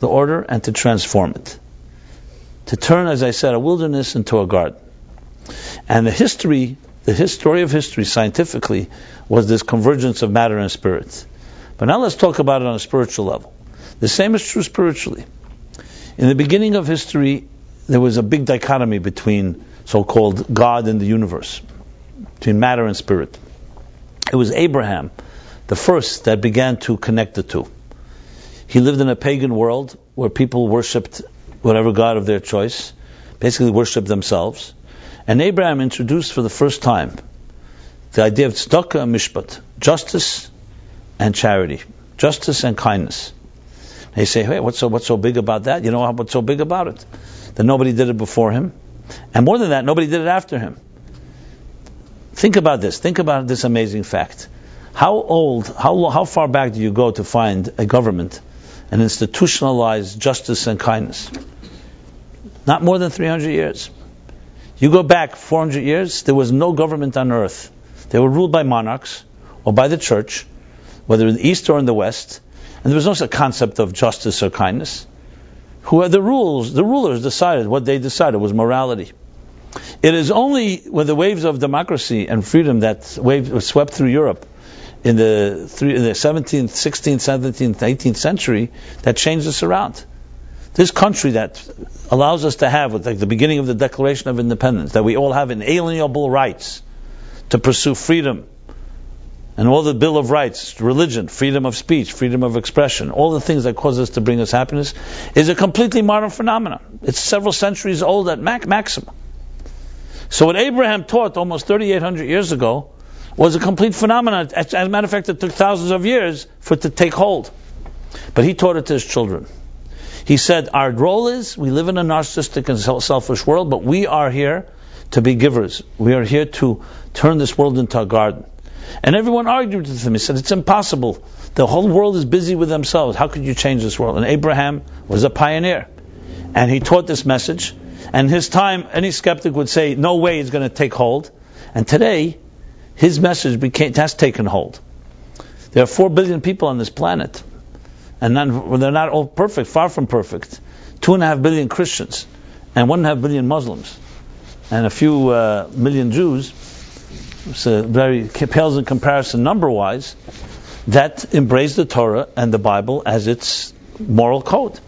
the order and to transform it. To turn, as I said, a wilderness into a garden. And the history of history scientifically was this convergence of matter and spirit. But now let's talk about it on a spiritual level. The same is true spiritually. In the beginning of history, there was a big dichotomy between so-called God in the universe, between matter and spirit. It was Abraham, the first, that began to connect the two. He lived in a pagan world where people worshipped whatever god of their choice, basically worshipped themselves. And Abraham introduced for the first time the idea of tzedakah and mishpat, justice and charity, justice and kindness. They say, hey, what's so big about that? You know what's so big about it? That nobody did it before him. And more than that, nobody did it after him. Think about this. Think about this amazing fact. How far back do you go to find a government and institutionalize justice and kindness? Not more than 300 years. You go back 400 years, there was no government on earth. They were ruled by monarchs or by the church, whether in the East or in the West, and there was no such concept of justice or kindness. Who had the rules? The rulers decided. What they decided was morality. It is only when the waves of democracy and freedom that wave was swept through Europe in the 17th, 16th, 17th, 18th century that changed us around. This country that allows us to have, like the beginning of the Declaration of Independence, that we all have inalienable rights to pursue freedom, and all the Bill of Rights, religion, freedom of speech, freedom of expression, all the things that cause us to bring us happiness, is a completely modern phenomenon. It's several centuries old at maximum. So what Abraham taught almost 3,800 years ago was a complete phenomenon. As a matter of fact, it took thousands of years for it to take hold. But he taught it to his children. He said, our role is, we live in a narcissistic and selfish world, but we are here to be givers. We are here to turn this world into a garden. And everyone argued with him. He said, it's impossible. The whole world is busy with themselves. How could you change this world? And Abraham was a pioneer. And he taught this message. And his time, any skeptic would say, no way it's going to take hold. And today, his message has taken hold. There are 4 billion people on this planet. And they're not all perfect, far from perfect. 2.5 billion Christians. And 1.5 billion Muslims. And a few million Jews. So very pales in comparison number-wise, that embrace the Torah and the Bible as its moral code.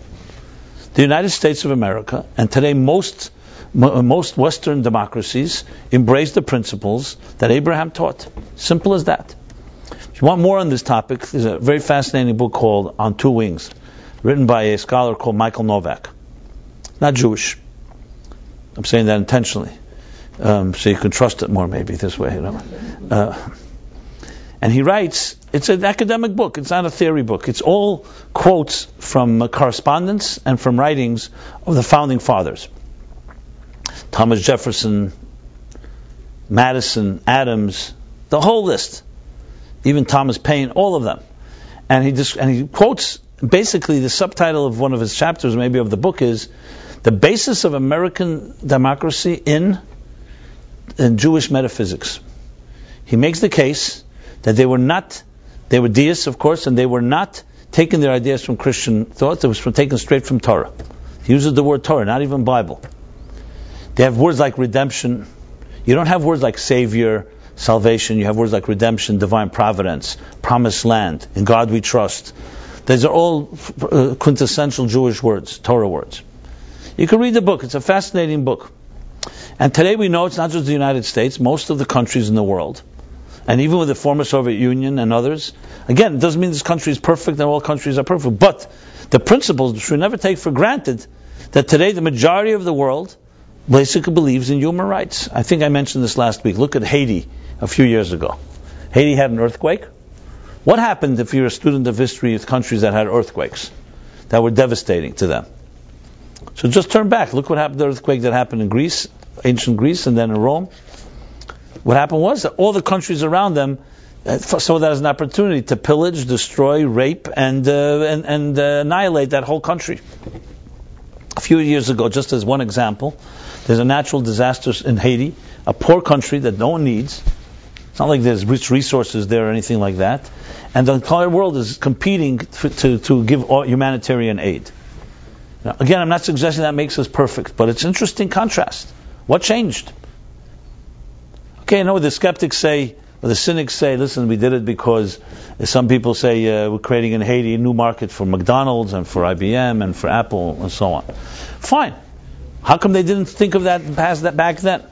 The United States of America, and today most Western democracies, embrace the principles that Abraham taught. Simple as that. If you want more on this topic, there's a very fascinating book called On Two Wings, written by a scholar called Michael Novak. Not Jewish. I'm saying that intentionally. So you can trust it more, maybe this way, you know. And he writes, it's an academic book, it's not a theory book. It's all quotes from correspondence and from writings of the founding fathers. Thomas Jefferson, Madison, Adams, the whole list. Even Thomas Paine, all of them. And he quotes, basically the subtitle of one of his chapters, maybe of the book, is the basis of American democracy in Jewish metaphysics. He makes the case that they were deists, of course, and they were not taking their ideas from Christian thought. It was taken straight from Torah. He uses the word Torah, not even Bible. They have words like redemption. You don't have words like Savior, salvation. You have words like redemption, divine providence, promised land, in God we trust. These are all quintessential Jewish words, Torah words. You can read the book. It's a fascinating book. And today we know it's not just the United States, most of the countries in the world, and even with the former Soviet Union and others. Again, it doesn't mean this country is perfect and all countries are perfect, but the principles should never take for granted that today the majority of the world basically believes in human rights. I think I mentioned this last week. Look at Haiti a few years ago. Haiti had an earthquake. What happened if you're a student of history with countries that had earthquakes that were devastating to them? So just turn back. Look what happened to the earthquake that happened in Greece, ancient Greece, and then in Rome. What happened was that all the countries around them saw that as an opportunity to pillage, destroy, rape, and annihilate that whole country. A few years ago, just as one example, there's a natural disaster in Haiti, a poor country that no one needs. It's not like there's rich resources there or anything like that. And the entire world is competing to give humanitarian aid. Now, again, I'm not suggesting that makes us perfect, but it's an interesting contrast. What changed? Okay, I know the skeptics say, or the cynics say, listen, we did it because some people say we're creating in Haiti a new market for McDonald's and for IBM and for Apple and so on. Fine. How come they didn't think of that and pass that back then?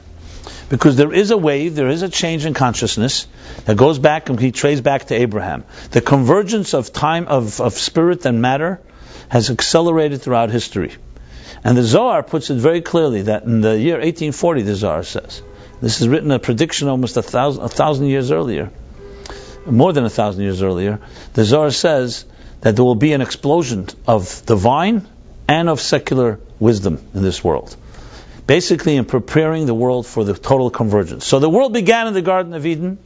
Because there is a wave, there is a change in consciousness that goes back and he traces back to Abraham. The convergence of time, of spirit and matter has accelerated throughout history. And the Zohar puts it very clearly that in the year 1840, the Zohar says, this is written a prediction almost a thousand years earlier, more than 1,000 years earlier, the Zohar says that there will be an explosion of divine and of secular wisdom in this world. Basically in preparing the world for the total convergence. So the world began in the Garden of Eden,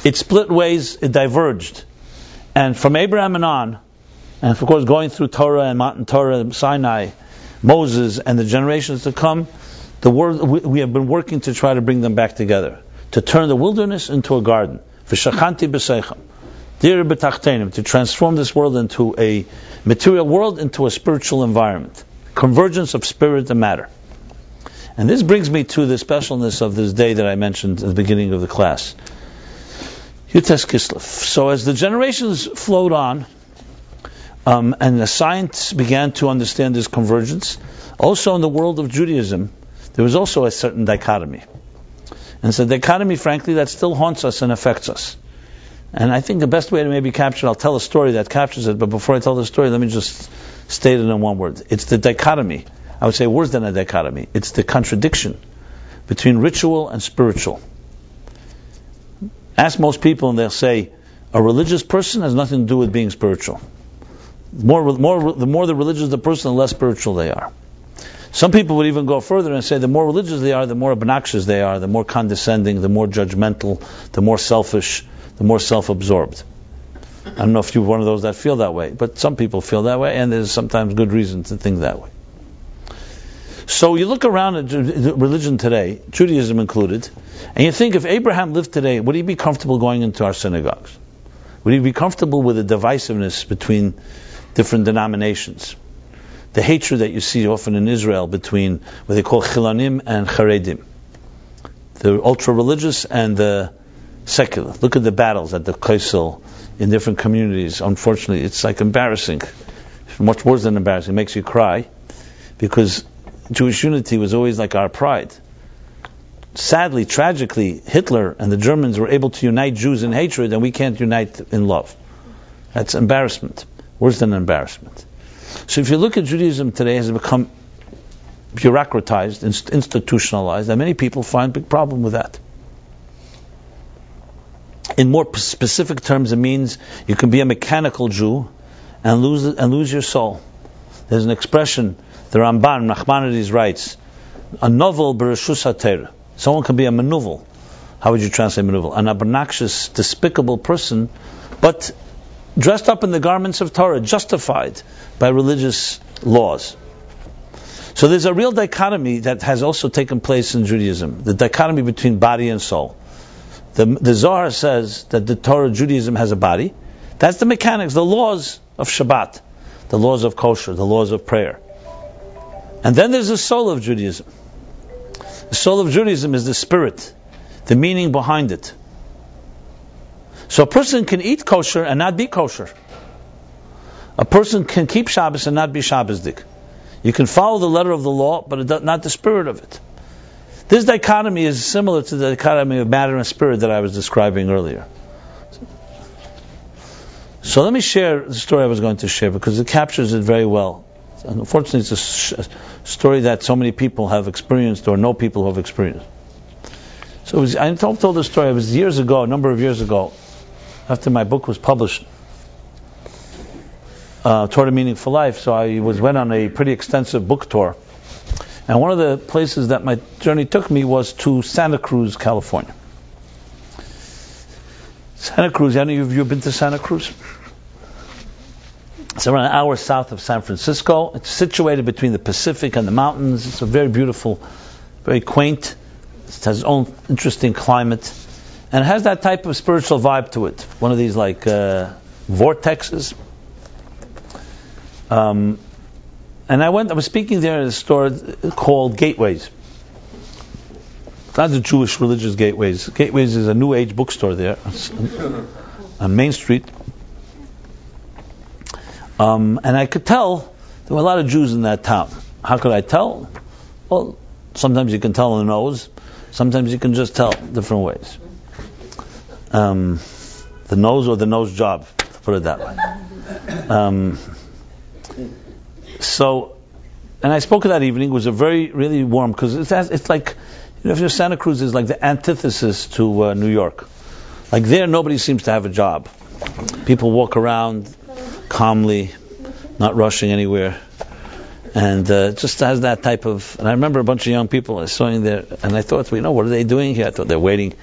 it split ways, it diverged. And from Abraham and on, and of course going through Torah and Mount Torah, Sinai, Moses, and the generations to come, the world, we have been working to try to bring them back together. To turn the wilderness into a garden. V'shachanti b'seichem. Dir b'tachtenim. To transform this world into a material world, into a spiritual environment. Convergence of spirit and matter. And this brings me to the specialness of this day that I mentioned at the beginning of the class. Yud Tes Kislev. So as the generations flowed on, and the science began to understand this convergence, also in the world of Judaism, there was also a certain dichotomy. And it's a dichotomy, frankly, that still haunts us and affects us. And I think the best way to maybe capture it, I'll tell a story that captures it, but before I tell the story, let me just state it in one word. It's the dichotomy. I would say worse than a dichotomy. It's the contradiction between ritual and spiritual. Ask most people and they'll say, a religious person has nothing to do with being spiritual. The more the religious the person, the less spiritual they are. Some people would even go further and say the more religious they are, the more obnoxious they are, the more condescending, the more judgmental, the more selfish, the more self-absorbed. I don't know if you're one of those that feel that way, but some people feel that way, and there's sometimes good reason to think that way. So you look around at religion today, Judaism included, and you think if Abraham lived today, would he be comfortable going into our synagogues? Would he be comfortable with the divisiveness between different denominations? The hatred that you see often in Israel between what they call Chilanim and Charedim, the ultra-religious and the secular. Look at the battles at the Kaisel in different communities. Unfortunately, it's like embarrassing. Much worse than embarrassing. It makes you cry, because Jewish unity was always like our pride. Sadly, tragically, Hitler and the Germans were able to unite Jews in hatred, and we can't unite in love. That's embarrassment. Worse than embarrassment. So if you look at Judaism today, it has become bureaucratized, institutionalized, and many people find a big problem with that. In more specific terms, it means you can be a mechanical Jew and lose your soul. There's an expression, the Ramban, Nachmanides writes, a novel b'reshus haTorah. Someone can be a manuvel. How would you translate manuvel? An obnoxious, despicable person, but dressed up in the garments of Torah, justified by religious laws. So there's a real dichotomy that has also taken place in Judaism, the dichotomy between body and soul. The Zohar says that the Torah, Judaism, has a body. That's the mechanics, the laws of Shabbat, the laws of kosher, the laws of prayer. And then there's the soul of Judaism. The soul of Judaism is the spirit, the meaning behind it. So a person can eat kosher and not be kosher. A person can keep Shabbos and not be Shabbosdik. You can follow the letter of the law, but not the spirit of it. This dichotomy is similar to the dichotomy of matter and spirit that I was describing earlier. So let me share the story I was going to share, because it captures it very well. Unfortunately, it's a story that so many people have experienced or know people who have experienced. So I told this story. It was years ago, a number of years ago, after my book was published, Torah Meaning for Life. So I went on a pretty extensive book tour. And one of the places that my journey took me was to Santa Cruz, California. Santa Cruz, any of you have been to Santa Cruz? It's around an hour south of San Francisco. It's situated between the Pacific and the mountains. It's a very beautiful, very quaint. It has its own interesting climate. And it has that type of spiritual vibe to it. One of these like vortexes. And I was speaking there at a store called Gateways. It's not the Jewish religious Gateways. Gateways is a New Age bookstore there on Main Street. And I could tell there were a lot of Jews in that town. How could I tell? Well, sometimes you can tell in the nose, sometimes you can just tell different ways. The nose or the nose job, to put it that way. And I spoke that evening. It was a really warm, because it's like, if you're Santa Cruz is like the antithesis to New York. Like there, nobody seems to have a job. People walk around calmly, not rushing anywhere, and just has that type of. And I remember a bunch of young people I saw in there, and I thought, what are they doing here? I thought they're waiting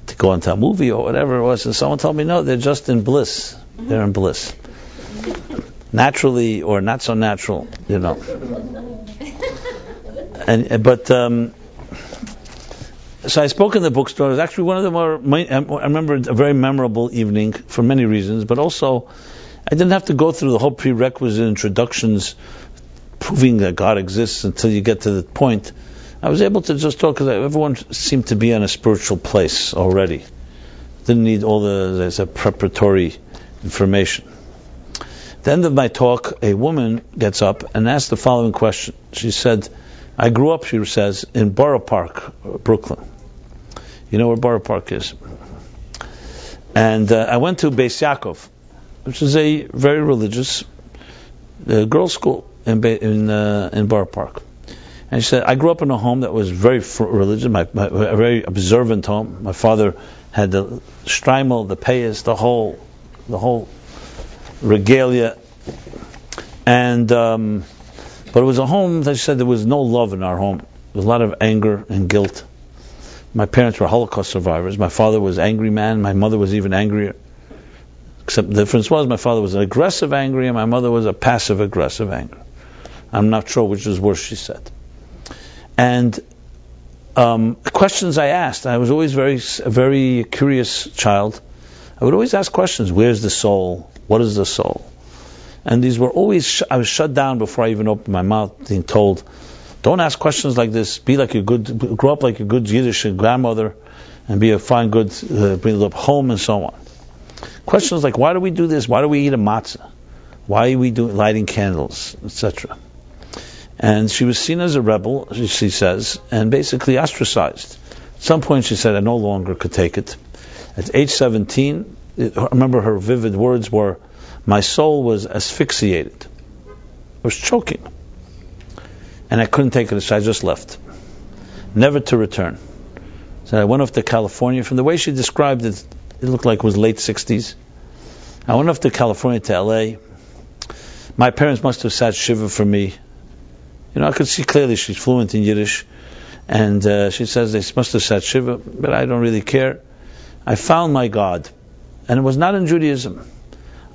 to go into a movie or whatever it was. And someone told me, no, they're just in bliss. They're in bliss, naturally or not so natural, So I spoke in the bookstore. It was actually one of the I remember a very memorable evening for many reasons, but also I didn't have to go through the whole prerequisite introductions proving that God exists until you get to the point. I was able to just talk because everyone seemed to be in a spiritual place already. Didn't need all the preparatory information. At the end of my talk, a woman gets up and asks the following question. She said, I grew up, she says, in Borough Park, Brooklyn. You know where Borough Park is? And I went to Beis Yaakov, which is a very religious girls' school in Borough Park. And she said, I grew up in a home that was very religious, a very observant home. My father had the shtreimel, the payas, the whole regalia. And but it was a home that she said there was no love in our home. There was a lot of anger and guilt. My parents were Holocaust survivors. My father was an angry man. My mother was even angrier. Except the difference was my father was an aggressive angry and my mother was a passive aggressive angry. I'm not sure which was worse, she said. And questions I asked, I was always a very curious child. I would always ask questions. Where's the soul? What is the soul? And these were always, I was shut down before I even opened my mouth, being told, don't ask questions like this, grow up like a good Yiddish grandmother, and be a fine, good, bring up home and so on. Questions like, why do we do this? Why do we eat a matzah? Why are we lighting candles, etc.? And she was seen as a rebel, she says, and basically ostracized. At some point she said, I no longer could take it. At age 17, I remember her vivid words were, my soul was asphyxiated. I was choking. And I couldn't take it, so I just left. Never to return. So I went off to California. From the way she described it, it looked like it was late 60s. I went off to California, to LA. My parents must have sat shiva for me. I could see clearly she's fluent in Yiddish. And she says they must have sat shiva, but I don't really care. I found my God. And it was not in Judaism.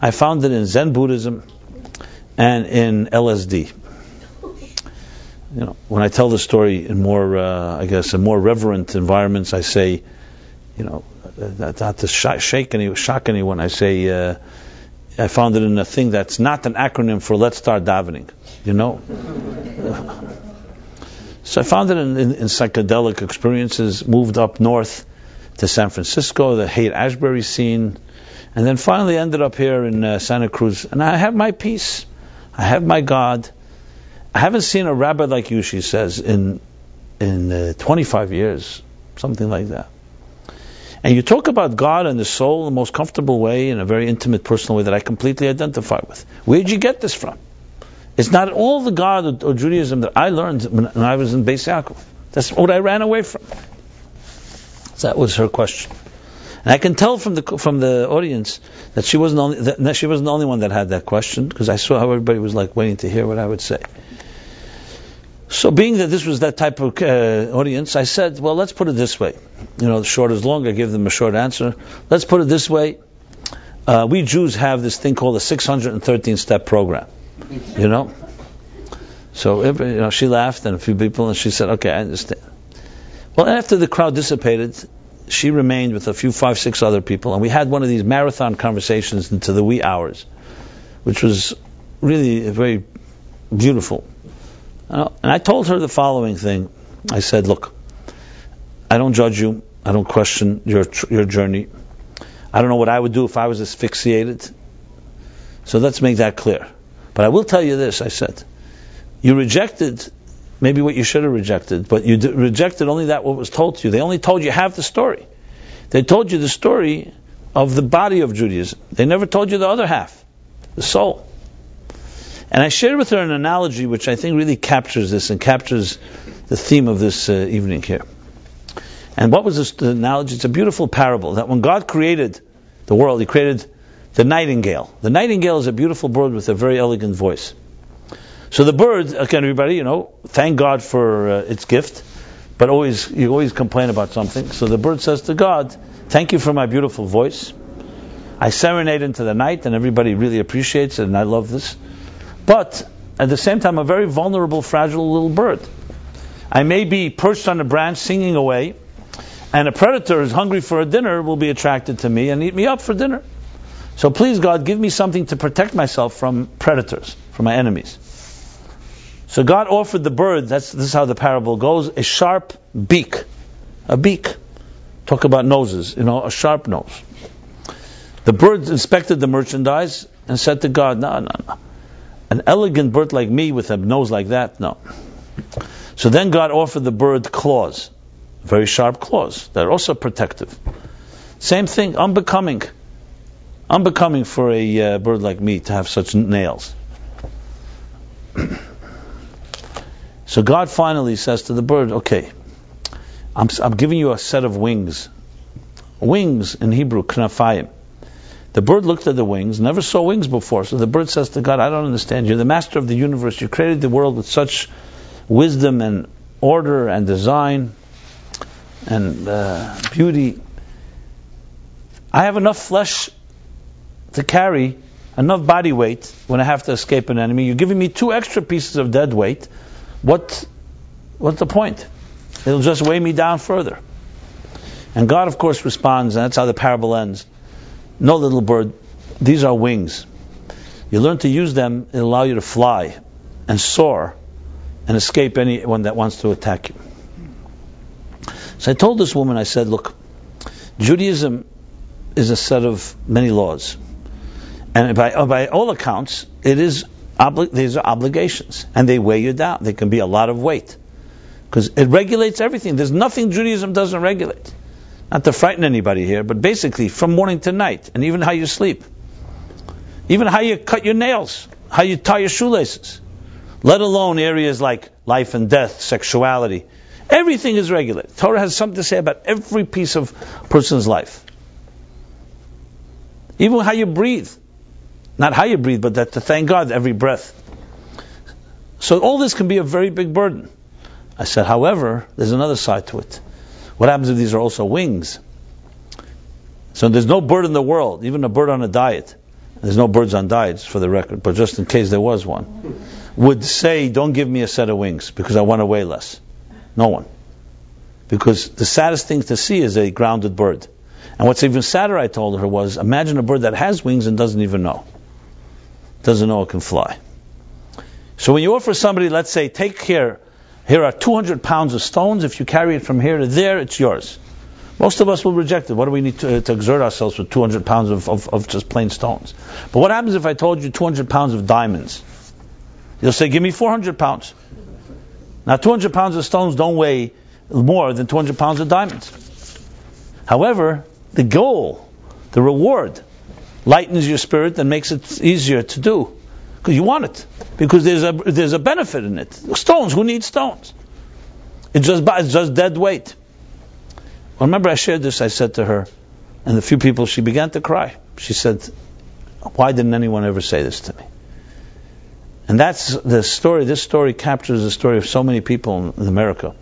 I found it in Zen Buddhism and in LSD. When I tell the story in more, in more reverent environments, I say, not to shock anyone, I say, I found it in a thing that's not an acronym for Let's Start Davening, So I found it in psychedelic experiences, moved up north to San Francisco, the Haight-Ashbury scene, and then finally ended up here in Santa Cruz. And I have my peace. I have my God. I haven't seen a rabbi like you, she says, in 25 years, something like that. And you talk about God and the soul in the most comfortable way, in a very intimate, personal way that I completely identify with. Where did you get this from? It's not all the God or Judaism that I learned when I was in Beis Yaakov. That's what I ran away from. So that was her question. And I can tell from the audience that she wasn't the only one that had that question, because I saw how everybody was like waiting to hear what I would say. So being that this was that type of audience, I said, well, let's put it this way. The short is long, I give them a short answer. Let's put it this way. We Jews have this thing called a 613-step program. So she laughed, and a few people, and she said, okay, I understand. Well, after the crowd dissipated, she remained with a few 5-6 other people, and we had one of these marathon conversations into the wee hours, which was really very beautiful. And I told her the following thing. I said, look, I don't judge you. I don't question your journey. I don't know what I would do if I was asphyxiated. So let's make that clear. But I will tell you this, I said. You rejected maybe what you should have rejected, but you rejected only that what was told to you. They only told you half the story. They told you the story of the body of Judaism. They never told you the other half, the soul. And I shared with her an analogy which I think really captures this and captures the theme of this evening here. And what was this analogy? It's a beautiful parable that when God created the world, He created the nightingale. The nightingale is a beautiful bird with a very elegant voice. So the bird, again, everybody, thank God for its gift, but you always complain about something. So the bird says to God, thank you for my beautiful voice. I serenade into the night, and everybody really appreciates it, and I love this. But at the same time, I'm a very vulnerable, fragile little bird. I may be perched on a branch singing away, and a predator who's hungry for a dinner will be attracted to me and eat me up for dinner. So please, God, give me something to protect myself from predators, from my enemies. So God offered the bird, this is how the parable goes, a sharp beak. A beak. Talk about noses, a sharp nose. The bird inspected the merchandise and said to God, no. An elegant bird like me with a nose like that, no. So then God offered the bird claws, very sharp claws. They're also protective. Same thing, unbecoming for a bird like me to have such nails. So God finally says to the bird, okay, I'm giving you a set of wings. Wings in Hebrew, knafayim. The bird looked at the wings, never saw wings before. So the bird says to God, I don't understand. You're the master of the universe. You created the world with such wisdom and order and design and beauty. I have enough flesh to carry, enough body weight when I have to escape an enemy. You're giving me 2 extra pieces of dead weight. What's the point? It'll just weigh me down further. And God, of course, responds, and that's how the parable ends. No, little bird, these are wings. You learn to use them, it'll allow you to fly and soar and escape anyone that wants to attack you. So I told this woman, I said, look, Judaism is a set of many laws. And by all accounts, these are obligations. And they weigh you down. They can be a lot of weight. Because it regulates everything. There's nothing Judaism doesn't regulate. Not to frighten anybody here, but basically from morning to night, and even how you sleep. Even how you cut your nails, how you tie your shoelaces. Let alone areas like life and death, sexuality. Everything is regulated. Torah has something to say about every piece of a person's life. Even how you breathe. Not how you breathe, but that to thank God every breath. So all this can be a very big burden. I said, however, there's another side to it. What happens if these are also wings? So there's no bird in the world, even a bird on a diet. There's no birds on diets, for the record, but just in case there was one, would say, don't give me a set of wings because I want to weigh less. No one. Because the saddest thing to see is a grounded bird. And what's even sadder, I told her, was imagine a bird that has wings and doesn't even know. Doesn't know it can fly. So when you offer somebody, let's say, take care, here are 200 pounds of stones. If you carry it from here to there, it's yours. Most of us will reject it. What do we need to exert ourselves with 200 pounds of just plain stones? But what happens if I told you 200 pounds of diamonds? You'll say, give me 400 pounds. Now 200 pounds of stones don't weigh more than 200 pounds of diamonds. However, the goal, the reward, lightens your spirit and makes it easier to do. Because you want it. Because there's a benefit in it. Stones, who needs stones? It's just dead weight. Well, remember I shared this, I said to her, and a few people, she began to cry. She said, why didn't anyone ever say this to me? And that's the story. This story captures the story of so many people in America.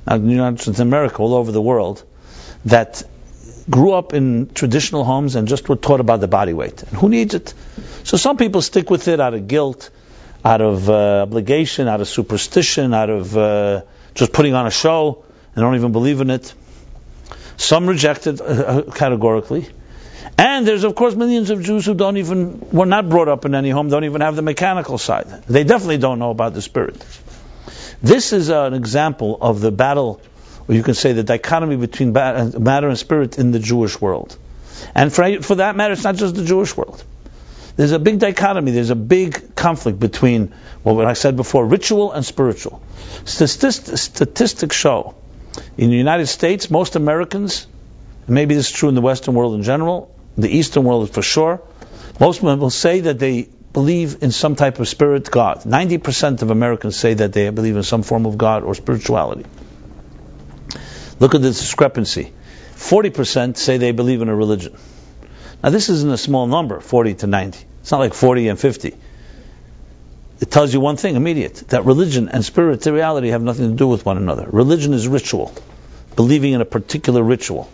Not just in America, all over the world, that grew up in traditional homes and just were taught about the body weight. And who needs it? So some people stick with it out of guilt, out of obligation, out of superstition, out of just putting on a show and don't even believe in it. Some reject it categorically. And there's, of course, millions of Jews who were not brought up in any home, don't even have the mechanical side. They definitely don't know about the spirit. This is an example of the battle, or you can say the dichotomy between matter and spirit in the Jewish world. And for that matter, it's not just the Jewish world. there's a big dichotomy, there's a big conflict between what I said before, ritual and spiritual. Statistics show in the United States, most Americans, maybe this is true in the Western world in general, the Eastern world for sure, most people will say that they believe in some type of spirit, God. 90% of Americans say that they believe in some form of God or spirituality. Look at the discrepancy. 40% say they believe in a religion. Now this isn't a small number, 40 to 90. It's not like 40 and 50. It tells you one thing immediate, that religion and spirituality have nothing to do with one another. Religion is ritual, believing in a particular ritual.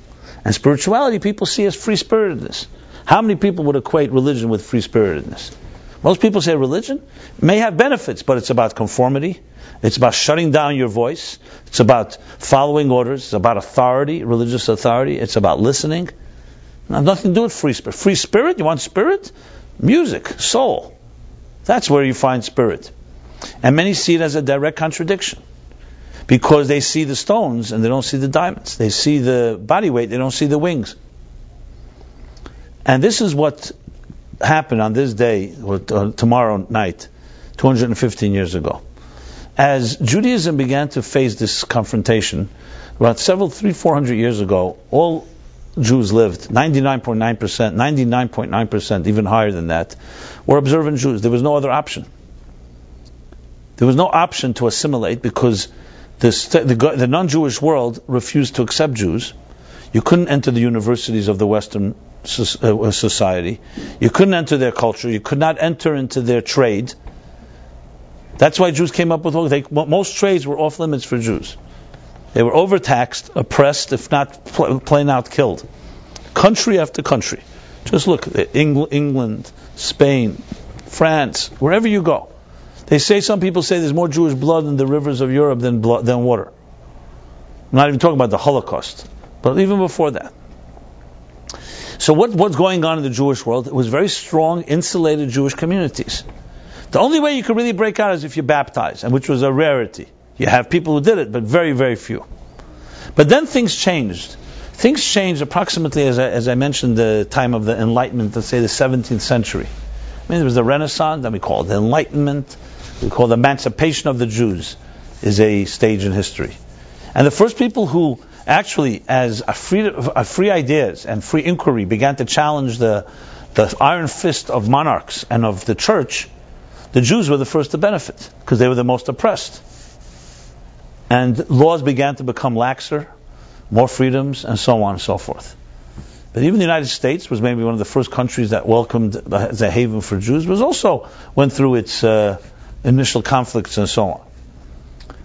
And spirituality people see as free-spiritedness. How many people would equate religion with free-spiritedness? Most people say religion may have benefits, but it's about conformity. It's about shutting down your voice. It's about following orders. It's about authority, religious authority. It's about listening. It has nothing to do with free spirit. Free spirit? You want spirit? Music, soul. That's where you find spirit. And many see it as a direct contradiction, because they see the stones and they don't see the diamonds. They see the body weight, they don't see the wings. And this is what happened on this day, or tomorrow night, 215 years ago. As Judaism began to face this confrontation, about 300-400 years ago, all Jews lived, 99.9%, 99.9%, even higher than that, were observant Jews. There was no other option. There was no option to assimilate, because the non-Jewish world refused to accept Jews. You couldn't enter the universities of the Western society. You couldn't enter their culture. You could not enter into their trade. That's why Jews came up with most trades were off limits for Jews. They were overtaxed, oppressed, if not plain out killed. Country after country. Just look at England, Spain, France, wherever you go. Some people say there's more Jewish blood in the rivers of Europe than water. I'm not even talking about the Holocaust, but even before that. So what's going on in the Jewish world? It was very strong, insulated Jewish communities. The only way you could really break out is if you baptize, and which was a rarity. You have people who did it, but very, very few. But then things changed. Things changed approximately, as I mentioned, the time of the Enlightenment, let's say the 17th century. I mean, there was the Renaissance, then we call it the Enlightenment, we call it the Emancipation of the Jews, is a stage in history. And the first people who actually, as a free ideas and free inquiry, began to challenge the iron fist of monarchs and of the church, the Jews were the first to benefit, because they were the most oppressed. And laws began to become laxer, more freedoms, and so on and so forth. But even the United States was maybe one of the first countries that welcomed as a haven for Jews, but also went through its initial conflicts and so on.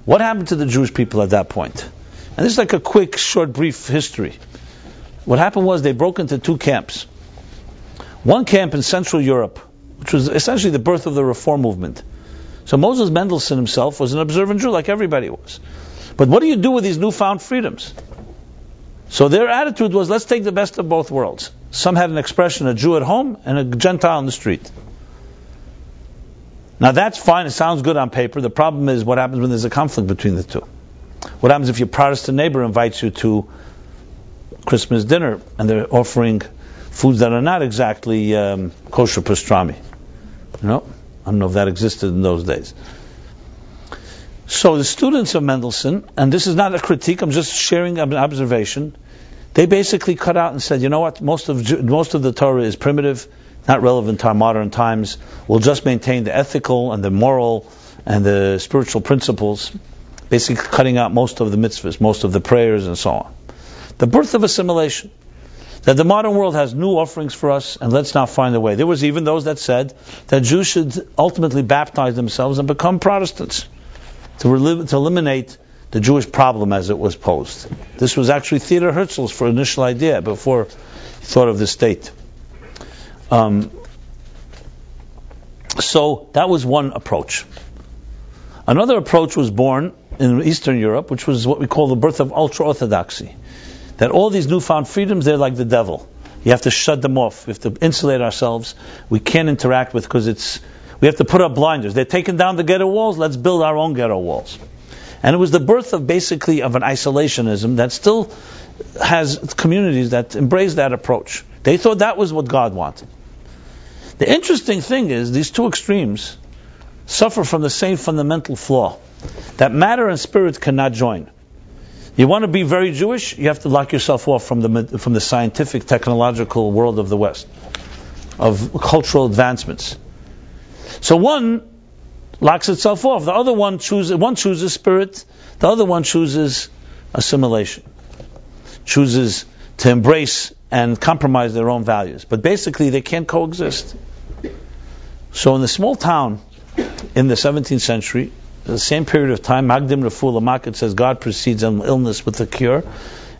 What happened to the Jewish people at that point? And this is like a quick, short, brief history. What happened was they broke into two camps. One camp in Central Europe, which was essentially the birth of the Reform movement. So Moses Mendelssohn himself was an observant Jew like everybody was. But what do you do with these newfound freedoms? So their attitude was, let's take the best of both worlds. Some had an expression, a Jew at home and a Gentile on the street. Now that's fine, it sounds good on paper. The problem is what happens when there's a conflict between the two. What happens if your Protestant neighbor invites you to Christmas dinner and they're offering foods that are not exactly kosher pastrami? You know? I don't know if that existed in those days. So the students of Mendelssohn, and this is not a critique, I'm just sharing an observation, they basically cut out and said, you know what, most of the Torah is primitive, not relevant to our modern times. We'll just maintain the ethical and the moral and the spiritual principles, basically cutting out most of the mitzvahs, most of the prayers and so on. The birth of assimilation. That the modern world has new offerings for us, and let's now find a way. There was even those that said that Jews should ultimately baptize themselves and become Protestants to eliminate the Jewish problem as it was posed. This was actually Theodor Herzl's initial idea before he thought of the state. So that was one approach. Another approach was born in Eastern Europe, which was what we call the birth of ultra-orthodoxy. That all these newfound freedoms, they're like the devil. You have to shut them off. We have to insulate ourselves. We can't interact with, because we have to put up blinders. They're taking down the ghetto walls, let's build our own ghetto walls. And it was the birth of basically of an isolationism that still has communities that embrace that approach. They thought that was what God wanted. The interesting thing is these two extremes suffer from the same fundamental flaw, that matter and spirit cannot join. You want to be very Jewish, you have to lock yourself off from the scientific, technological world of the West, of cultural advancements. So one locks itself off. The other one chooses spirit, the other one chooses assimilation, chooses to embrace and compromise their own values. But basically they can't coexist. So in the small town in the 17th century, the same period of time, Magdim Rafula Makit says God precedes an illness with a cure.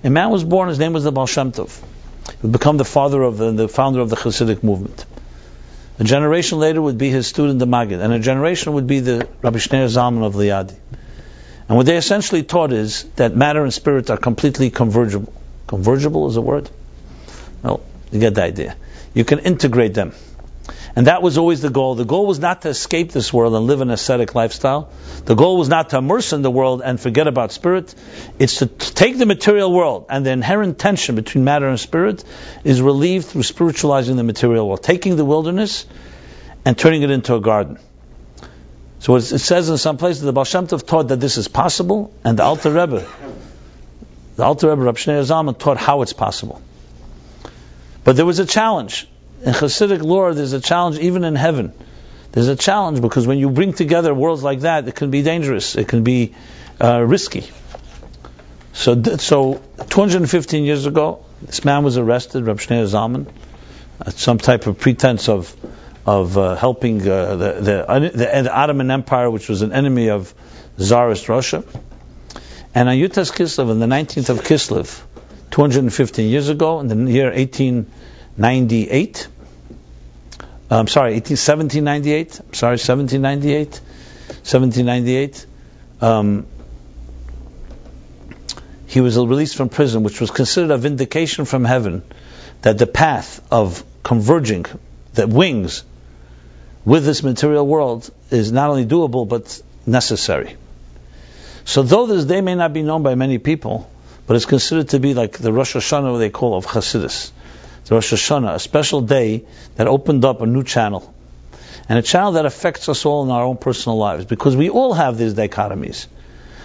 A man was born, his name was the Baal Shem Tov. He would become the founder of the Hasidic movement. A generation later would be his student, the Maggid, and a generation would be the Rabbi Shneur Zalman of Liadi. And what they essentially taught is that matter and spirit are completely convergible. Convergible is a word? Well, you get the idea. You can integrate them. And that was always the goal. The goal was not to escape this world and live an ascetic lifestyle. The goal was not to immerse in the world and forget about spirit. It's to take the material world, and the inherent tension between matter and spirit is relieved through spiritualizing the material world, taking the wilderness and turning it into a garden. So it says in some places the Baal Shem Tov taught that this is possible, and the Alter Rebbe, Rabbi Shneur Zalman, taught how it's possible. But there was a challenge. In Hasidic lore, there's a challenge even in heaven. There's a challenge because when you bring together worlds like that, it can be dangerous. It can be risky. So 215 years ago, this man was arrested, Rabbi Shneur Zalman, some type of pretense of helping the Ottoman Empire, which was an enemy of Tsarist Russia. And on Yud Tes Kislev, on the 19th of Kislev, 215 years ago, in the year 1798, he was released from prison, which was considered a vindication from heaven that the path of converging the wings with this material world is not only doable but necessary. So though this day may not be known by many people, but it's considered to be like the Rosh Hashanah, they call of Hasidus. The Rosh Hashanah, a special day that opened up a new channel. And a channel that affects us all in our own personal lives. Because we all have these dichotomies.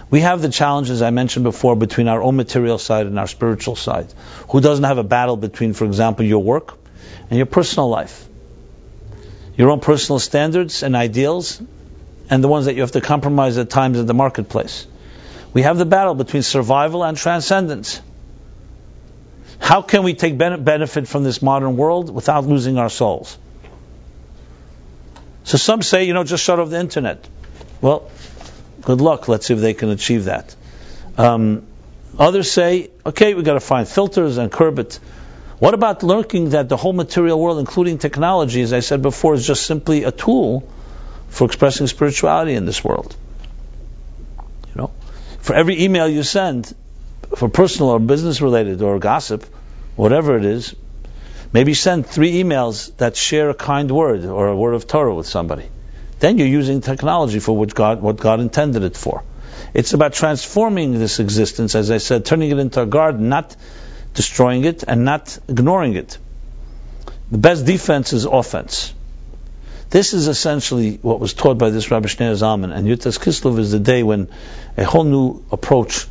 We have the challenges I mentioned before between our own material side and our spiritual side. Who doesn't have a battle between, for example, your work and your personal life? Your own personal standards and ideals and the ones that you have to compromise at times in the marketplace. We have the battle between survival and transcendence. How can we take benefit from this modern world without losing our souls? So some say, just shut off the internet. Well, good luck. Let's see if they can achieve that. Others say, okay, we've got to find filters and curb it. What about learning that the whole material world, including technology, as I said before, is just simply a tool for expressing spirituality in this world? For every email you send, for personal or business related or gossip, whatever it is, maybe send 3 emails that share a kind word or a word of Torah with somebody. Then you're using technology for what God intended it for. It's about transforming this existence, as I said, turning it into a garden, not destroying it and not ignoring it. The best defense is offense. This is essentially what was taught by this Rabbi Shneur Zalman, and Yud Tes Kislev is the day when a whole new approach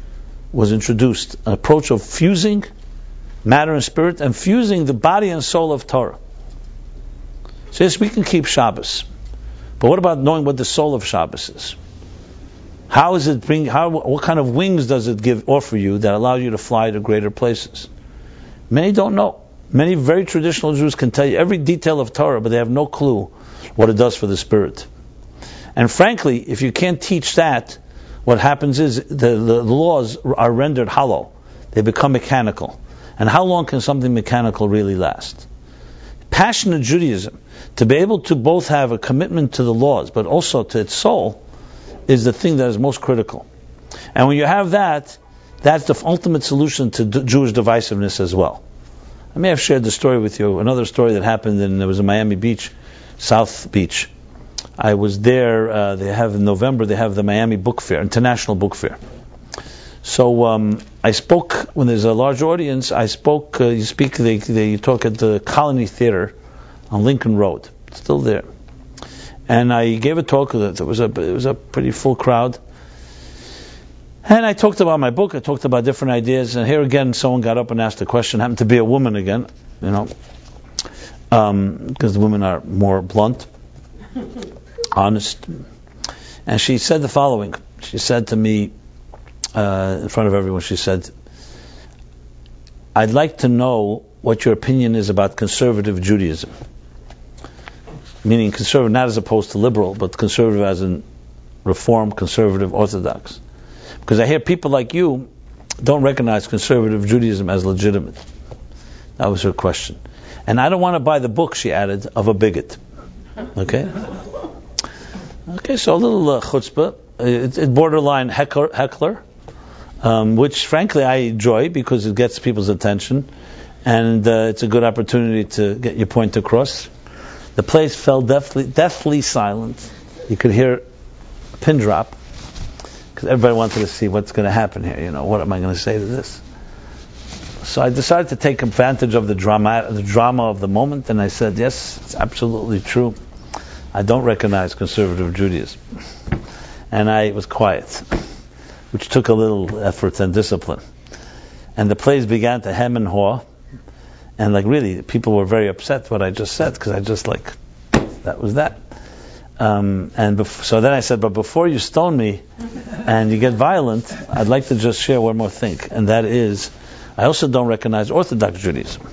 was introduced, an approach of fusing matter and spirit and fusing the body and soul of Torah. So yes, we can keep Shabbos, but what about knowing what the soul of Shabbos is? How is it what kind of wings does it offer you that allow you to fly to greater places? Many don't know. Many very traditional Jews can tell you every detail of Torah, but they have no clue what it does for the spirit. And frankly, if you can't teach that, what happens is the laws are rendered hollow. They become mechanical. And how long can something mechanical really last? Passionate Judaism, to be able to both have a commitment to the laws, but also to its soul, is the thing that is most critical. And when you have that, that's the ultimate solution to Jewish divisiveness as well. I may have shared the story with you, another story that happened in Miami Beach, South Beach. I was there, in November, they have the Miami Book Fair, International Book Fair. So I spoke, when there's a large audience, you talk at the Colony Theater on Lincoln Road. still there. And I gave a talk. It was a pretty full crowd. And I talked about my book. I talked about different ideas. And here again, someone got up and asked a question. Happened to be a woman again, because the women are more blunt, honest. And she said the following. She said to me, in front of everyone, she said, I'd like to know what your opinion is about conservative Judaism. Meaning conservative, not as opposed to liberal, but conservative as in Reform, conservative, Orthodox. Because I hear people like you don't recognize conservative Judaism as legitimate. That was her question. And I don't want to buy the book, she added, of a bigot. Okay? Okay, so a little chutzpah. It's borderline heckler, which frankly I enjoy because it gets people's attention. And it's a good opportunity to get your point across. The place fell deathly silent. You could hear a pin drop because everybody wanted to see what's going to happen here. What am I going to say to this? So I decided to take advantage of the drama of the moment, and I said, yes, it's absolutely true. I don't recognize conservative Judaism. And I was quiet, which took a little effort and discipline. And the place began to hem and haw. And really, people were very upset what I just said, because I just that was that. So then I said, but before you stone me and you get violent, I'd like to just share one more thing. And that is, I also don't recognize Orthodox Judaism.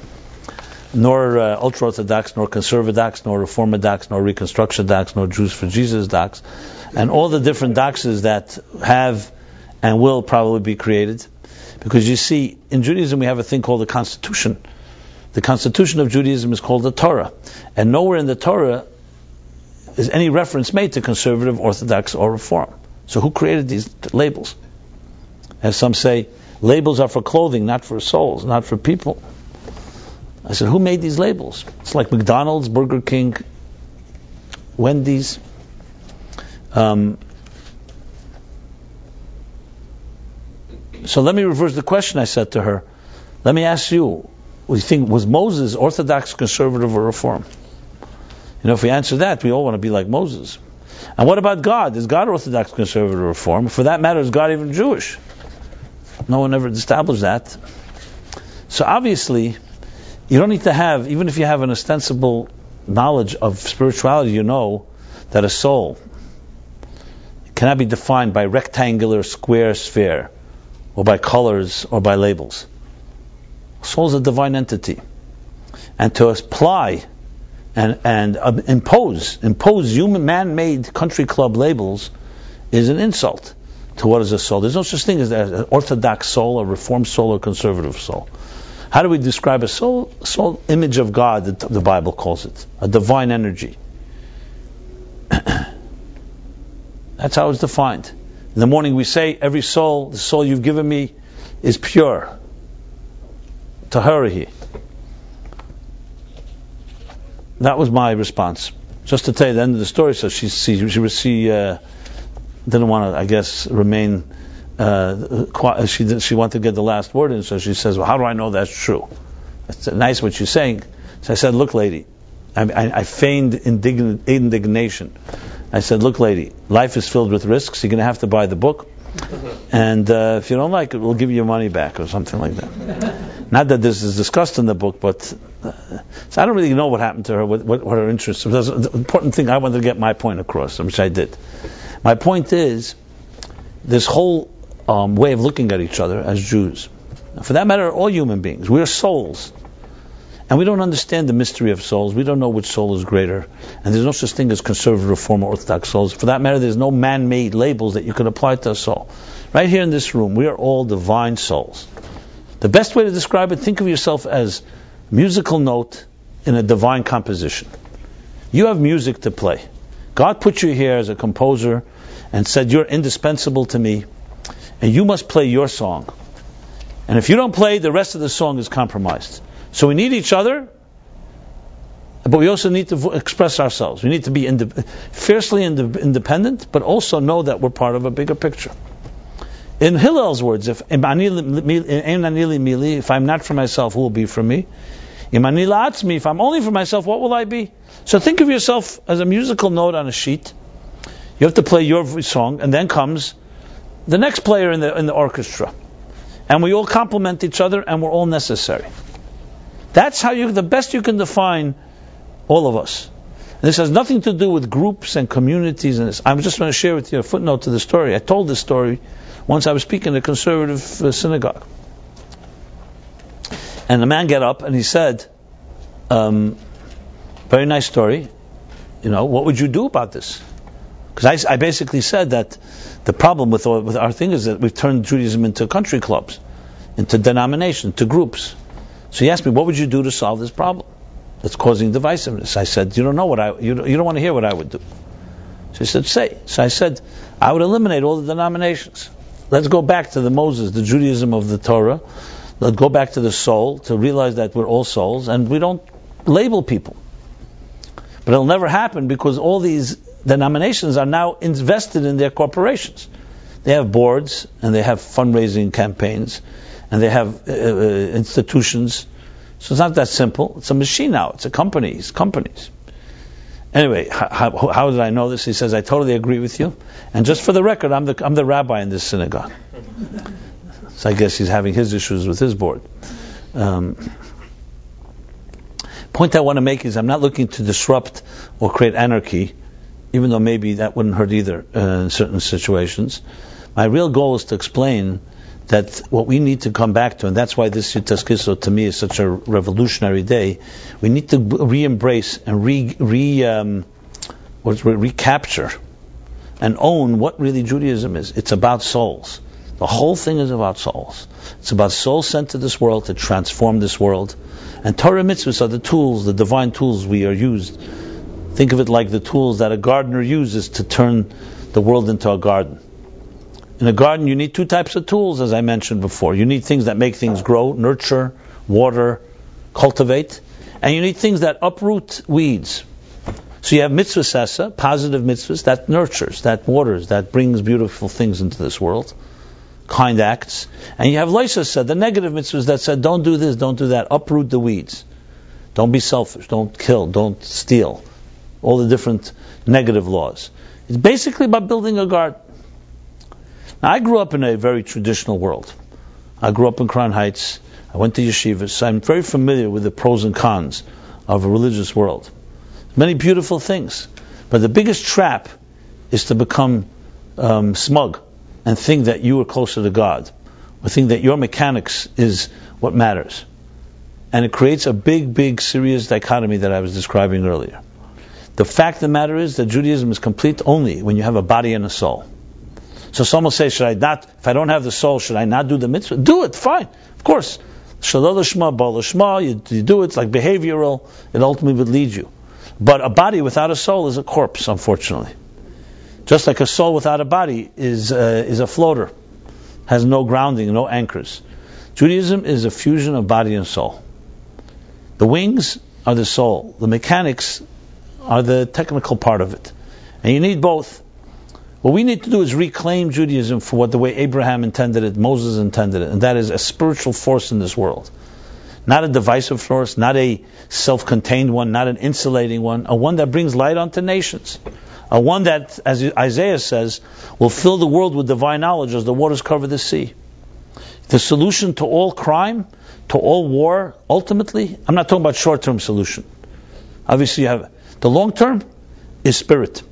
Nor ultra-Orthodox, nor conservadox, nor reformadox, nor reconstructionodox, nor Jews for Jesus dox, and all the different doxes that have and will probably be created. Because you see, in Judaism we have a thing called the Constitution. The Constitution of Judaism is called the Torah. And nowhere in the Torah is any reference made to conservative, Orthodox, or Reform. So who created these labels? As some say, labels are for clothing, not for souls, not for people. I said, who made these labels? It's like McDonald's, Burger King, Wendy's. So let me reverse the question I said to her. Let me ask you, was Moses Orthodox, conservative, or Reform? If we answer that, we all want to be like Moses. And what about God? Is God Orthodox, conservative, or Reform? For that matter, is God even Jewish? No one ever established that. So obviously, you don't need to have, even if you have an ostensible knowledge of spirituality, you know that a soul cannot be defined by rectangular, square, sphere, or by colors, or by labels. Soul is a divine entity. And to apply and impose human man-made country club labels is an insult to what is a soul. There's no such thing as an Orthodox soul, a Reformed soul, or conservative soul. How do we describe a soul? Soul, image of God, the Bible calls it. A divine energy. That's how it's defined. In the morning we say, every soul, the soul you've given me, is pure. Taharihi. That was my response. Just to tell you the end of the story, so she didn't want to, I guess, remain quiet. She wanted to get the last word in, so she says, well, how do I know that's true? That's nice what you're saying. So I said, look, lady, I feigned indignation. I said, look, lady, life is filled with risks. You're going to have to buy the book. And if you don't like it, we'll give you your money back or something like that. Not that this is discussed in the book, but so I don't really know what happened to her, what her interests were. The important thing, I wanted to get my point across, which I did. My point is, this whole way of looking at each other as Jews, for that matter, all human beings, we are souls. And we don't understand the mystery of souls. We don't know which soul is greater. And there's no such thing as conservative, Reform, or Orthodox souls. For that matter, there's no man-made labels that you can apply to a soul. Right here in this room, we are all divine souls. The best way to describe it, think of yourself as a musical note in a divine composition. You have music to play. God put you here as a composer and said, you're indispensable to me, and you must play your song. And if you don't play, the rest of the song is compromised. So we need each other, but we also need to express ourselves. We need to be fiercely independent, but also know that we're part of a bigger picture. In Hillel's words, if I'm not for myself, who will be for me? If I'm only for myself, what will I be? So think of yourself as a musical note on a sheet. You have to play your song, and then comes the next player in the orchestra. And we all complement each other, and we're all necessary. That's how the best you can define all of us. And this has nothing to do with groups and communities. And this. I'm just going to share with you a footnote to the story. I told this story once I was speaking at a conservative synagogue. And the man got up and he said, very nice story, what would you do about this? Because I basically said that the problem with our thing is that we've turned Judaism into country clubs, into denominations, to groups. So he asked me, what would you do to solve this problem that's causing divisiveness? I said, you don't want to hear what I would do. So he said, say. So I said, I would eliminate all the denominations. Let's go back to the Judaism of the Torah. Let's go back to the soul, to realize that we're all souls, and we don't label people. But it'll never happen because all these denominations are now invested in their corporations. They have boards, and they have fundraising campaigns, and they have institutions. So it's not that simple. It's a machine now. It's companies. Anyway, how did I know this? He says, I totally agree with you. And just for the record, I'm the rabbi in this synagogue. So I guess he's having his issues with his board. Point I want to make is I'm not looking to disrupt or create anarchy, even though maybe that wouldn't hurt either in certain situations. My real goal is to explain that what we need to come back to, and that's why this Yud Tes Kislev to me is such a revolutionary day, we need to re-embrace and recapture and own what really Judaism is. It's about souls. The whole thing is about souls. It's about souls sent to this world to transform this world. And Torah mitzvahs are the tools, the divine tools we are used. Think of it like the tools that a gardener uses to turn the world into a garden. In a garden, you need two types of tools, as I mentioned before. You need things that make things grow, nurture, water, cultivate. And you need things that uproot weeds. So you have mitzvah sesa, positive mitzvahs, that nurtures, that waters, that brings beautiful things into this world. Kind acts. And you have loisasa, the negative mitzvahs that said, don't do this, don't do that, uproot the weeds. Don't be selfish, don't kill, don't steal. All the different negative laws. It's basically about building a garden. Now, I grew up in a very traditional world. I grew up in Crown Heights. I went to yeshivas. So I'm very familiar with the pros and cons of a religious world. Many beautiful things. But the biggest trap is to become smug and think that you are closer to God. Or think that your mechanics is what matters. And it creates a big, serious dichotomy that I was describing earlier. The fact of the matter is that Judaism is complete only when you have a body and a soul. So some will say, if I don't have the soul, should I not do the mitzvah? Do it, fine, of course. Shalol lishma, bal lishma, you do it, it's like behavioral, it ultimately would lead you. But a body without a soul is a corpse, unfortunately. Just like a soul without a body is a floater, has no grounding, no anchors. Judaism is a fusion of body and soul. The wings are the soul, the mechanics are the technical part of it. And you need both. What we need to do is reclaim Judaism for the way Abraham intended it, Moses intended it, and that is a spiritual force in this world. Not a divisive force, not a self-contained one, not an insulating one, a one that brings light onto nations. A one that, as Isaiah says, will fill the world with divine knowledge as the waters cover the sea. The solution to all crime, to all war, ultimately, I'm not talking about short-term solution. Obviously you have, the long-term is spirit.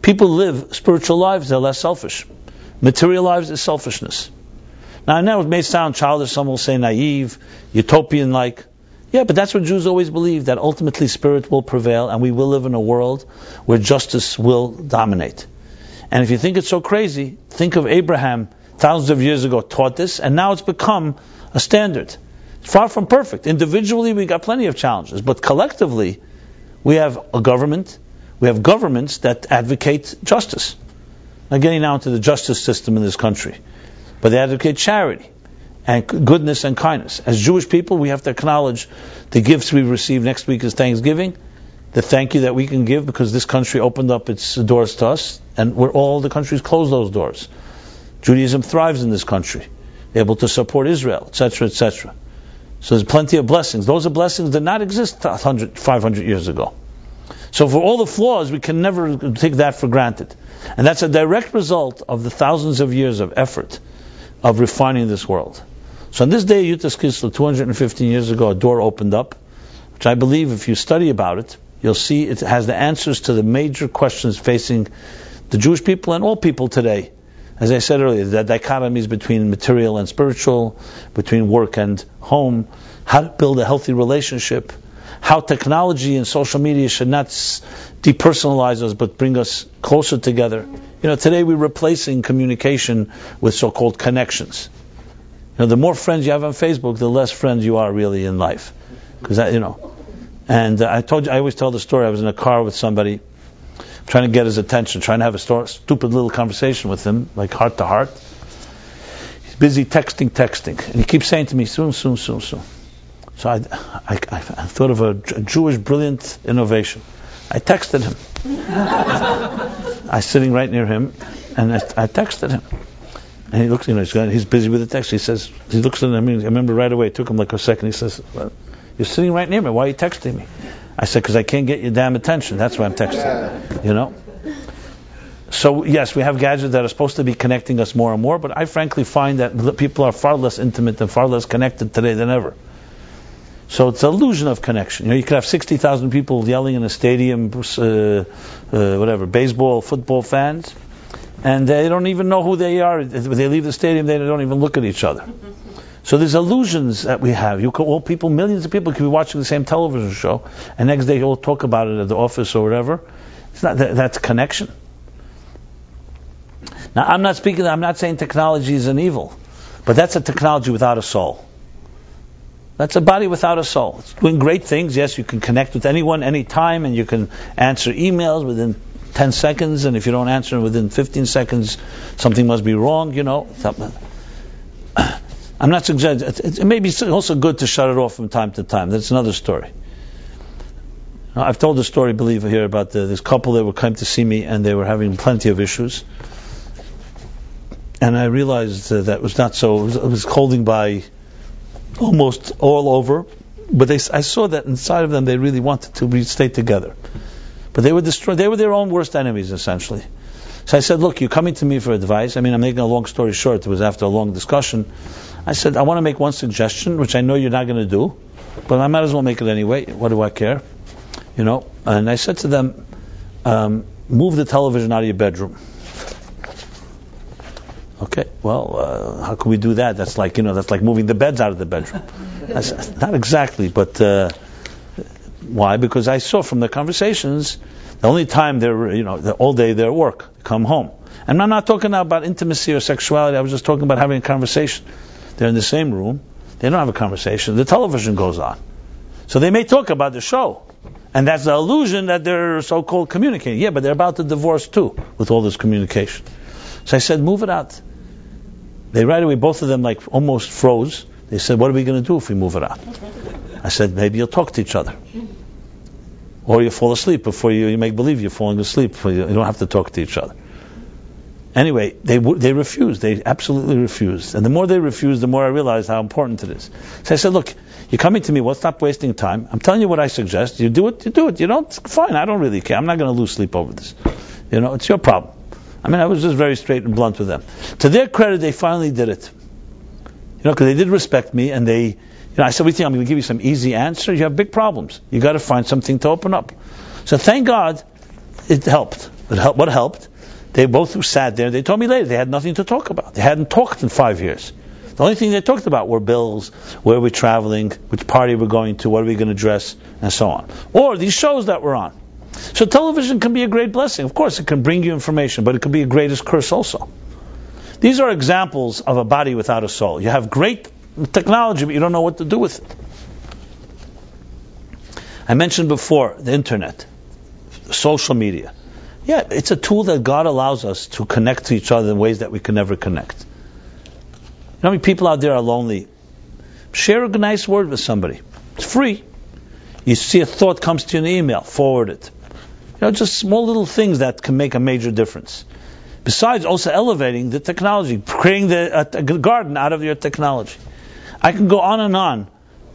People live spiritual lives, they're less selfish. Material lives is selfishness. Now I know it may sound childish, some will say naive, utopian-like. Yeah, but that's what Jews always believe, that ultimately spirit will prevail and we will live in a world where justice will dominate. And if you think it's so crazy, think of Abraham thousands of years ago taught this, and now it's become a standard. It's far from perfect. Individually we got plenty of challenges, but collectively we have a government, we have governments that advocate justice. Now getting now into the justice system in this country. But they advocate charity and goodness and kindness. As Jewish people, we have to acknowledge the gifts we receive. Next week is Thanksgiving. The thank you that we can give because this country opened up its doors to us, and all the countries closed those doors. Judaism thrives in this country. They're able to support Israel, etc., etc. So there's plenty of blessings. Those are blessings that did not exist 500 years ago. So for all the flaws, we can never take that for granted. And that's a direct result of the thousands of years of effort of refining this world. So on this day, Yud Tes Kislev, 215 years ago, a door opened up, which I believe if you study about it, you'll see it has the answers to the major questions facing the Jewish people and all people today. As I said earlier, the dichotomies between material and spiritual, between work and home, how to build a healthy relationship, how technology and social media should not depersonalize us but bring us closer together. Today we're replacing communication with so-called connections. The more friends you have on Facebook, the less friends you are really in life. And I always tell the story. I was in a car with somebody, trying to get his attention, trying to have a stupid little conversation with him, like heart to heart. He's busy texting, and he keeps saying to me, soon. So I thought of a Jewish brilliant innovation. I texted him. I was sitting right near him, and I texted him. And he looks, he's busy with the text. He looks at me. I remember right away. It took him like a second. He says, well, "You're sitting right near me. Why are you texting me?" I said, "Because I can't get your damn attention. That's why I'm texting." So yes, we have gadgets that are supposed to be connecting us more and more, but I frankly find that people are far less intimate and far less connected today than ever. So it's an illusion of connection. You could have 60,000 people yelling in a stadium, baseball, football fans, and they don't even know who they are. When they leave the stadium, they don't even look at each other. So there's illusions that we have. Millions of people could be watching the same television show, and next day you'll talk about it at the office or whatever. It's not that's connection. Now I'm not saying technology is an evil, but that's a technology without a soul. That's a body without a soul. It's doing great things. Yes, you can connect with anyone, anytime, and you can answer emails within 10 seconds, and if you don't answer within 15 seconds, something must be wrong, I'm not suggesting. It may be also good to shut it off from time to time. That's another story. I've told the story, believe it here, about this couple that came to see me, and they were having plenty of issues. And I realized that was not so. It was holding by almost all over. But I saw that inside of them they really wanted to stay together. But they were destroyed. They were their own worst enemies, essentially. So I said, look, you're coming to me for advice. I'm making a long story short. It was after a long discussion. I said, I want to make one suggestion, which I know you're not going to do, but I might as well make it anyway. What do I care? And I said to them, move the television out of your bedroom. Okay, well, how can we do that? That's like moving the beds out of the bedroom. That's not exactly, but why? Because I saw from the conversations, the only time all day they're at work, come home. And I'm not talking now about intimacy or sexuality. I was just talking about having a conversation. They're in the same room. They don't have a conversation. The television goes on. So they may talk about the show. And that's the illusion that they're so-called communicating. Yeah, but they're about to divorce too, with all this communication. So I said, move it out. They right away, both of them almost froze. They said, what are we going to do if we move it out? I said, maybe you'll talk to each other. Or you fall asleep before you make believe you're falling asleep. You don't have to talk to each other. Anyway, they refused. They absolutely refused. And the more they refused, the more I realized how important it is. So I said, look, you're coming to me, well, stop wasting time. I'm telling you what I suggest. You do it, you do it. You don't, fine, I don't really care. I'm not going to lose sleep over this. It's your problem. I was just very straight and blunt with them. To their credit, they finally did it. Because they did respect me, and I said, we think I'm going to give you some easy answers. You have big problems. You got to find something to open up. So thank God, it helped. What helped? They both sat there. They told me later they had nothing to talk about. They hadn't talked in 5 years. The only thing they talked about were bills, where we're traveling, which party we're going to, what are we going to dress, and so on. Or these shows that we're on. So television can be a great blessing. Of course, it can bring you information, but it can be a greatest curse also. These are examples of a body without a soul. You have great technology, but you don't know what to do with it. I mentioned before the internet, social media. Yeah, it's a tool that God allows us to connect to each other in ways that we can never connect. How many people out there are lonely? Share a nice word with somebody. It's free. You see a thought comes to you in an email, forward it. Just small little things that can make a major difference. Besides also elevating the technology, creating a garden out of your technology. I can go on and on,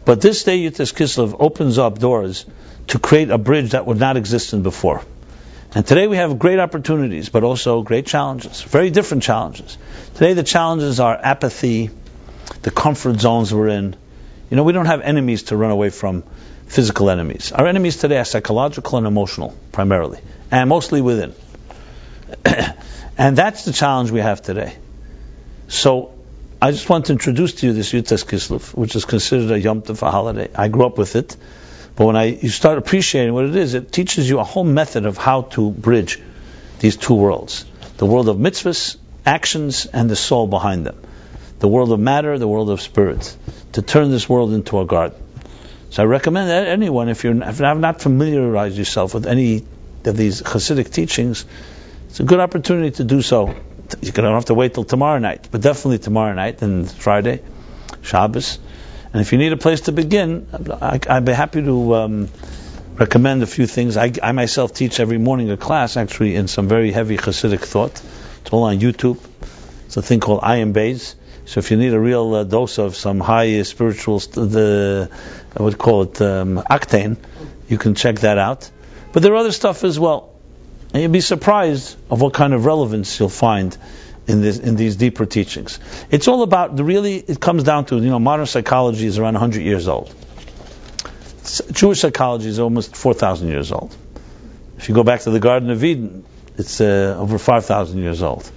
But this day, Yud Tes Kislev opens up doors to create a bridge that would not exist in before. And today we have great opportunities, but also great challenges, very different challenges. Today the challenges are apathy, the comfort zones we're in. We don't have enemies to run away from, physical enemies. Our enemies today are psychological and emotional, primarily, and mostly within. And that's the challenge we have today. So, I just want to introduce to you this Yud Tes Kislev, which is considered a Yom Tov, a holiday. I grew up with it, but when you start appreciating what it is, it teaches you a whole method of how to bridge these two worlds. The world of mitzvahs, actions, and the soul behind them. The world of matter, the world of spirit. To turn this world into a garden. So I recommend that anyone, if you have not familiarized yourself with any of these Hasidic teachings, it's a good opportunity to do so. You don't have to wait till tomorrow night, but definitely tomorrow night and Friday, Shabbos. And if you need a place to begin, I'd be happy to recommend a few things. I myself teach every morning a class, actually, in some very heavy Hasidic thought. It's all on YouTube. It's a thing called Ayin Beis. So if you need a real dose of some high spiritual, I would call it octane, you can check that out. But there are other stuff as well. And you'll be surprised of what kind of relevance you'll find in these deeper teachings. It's all about, it comes down to, modern psychology is around 100 years old. Jewish psychology is almost 4,000 years old. If you go back to the Garden of Eden, it's over 5,000 years old.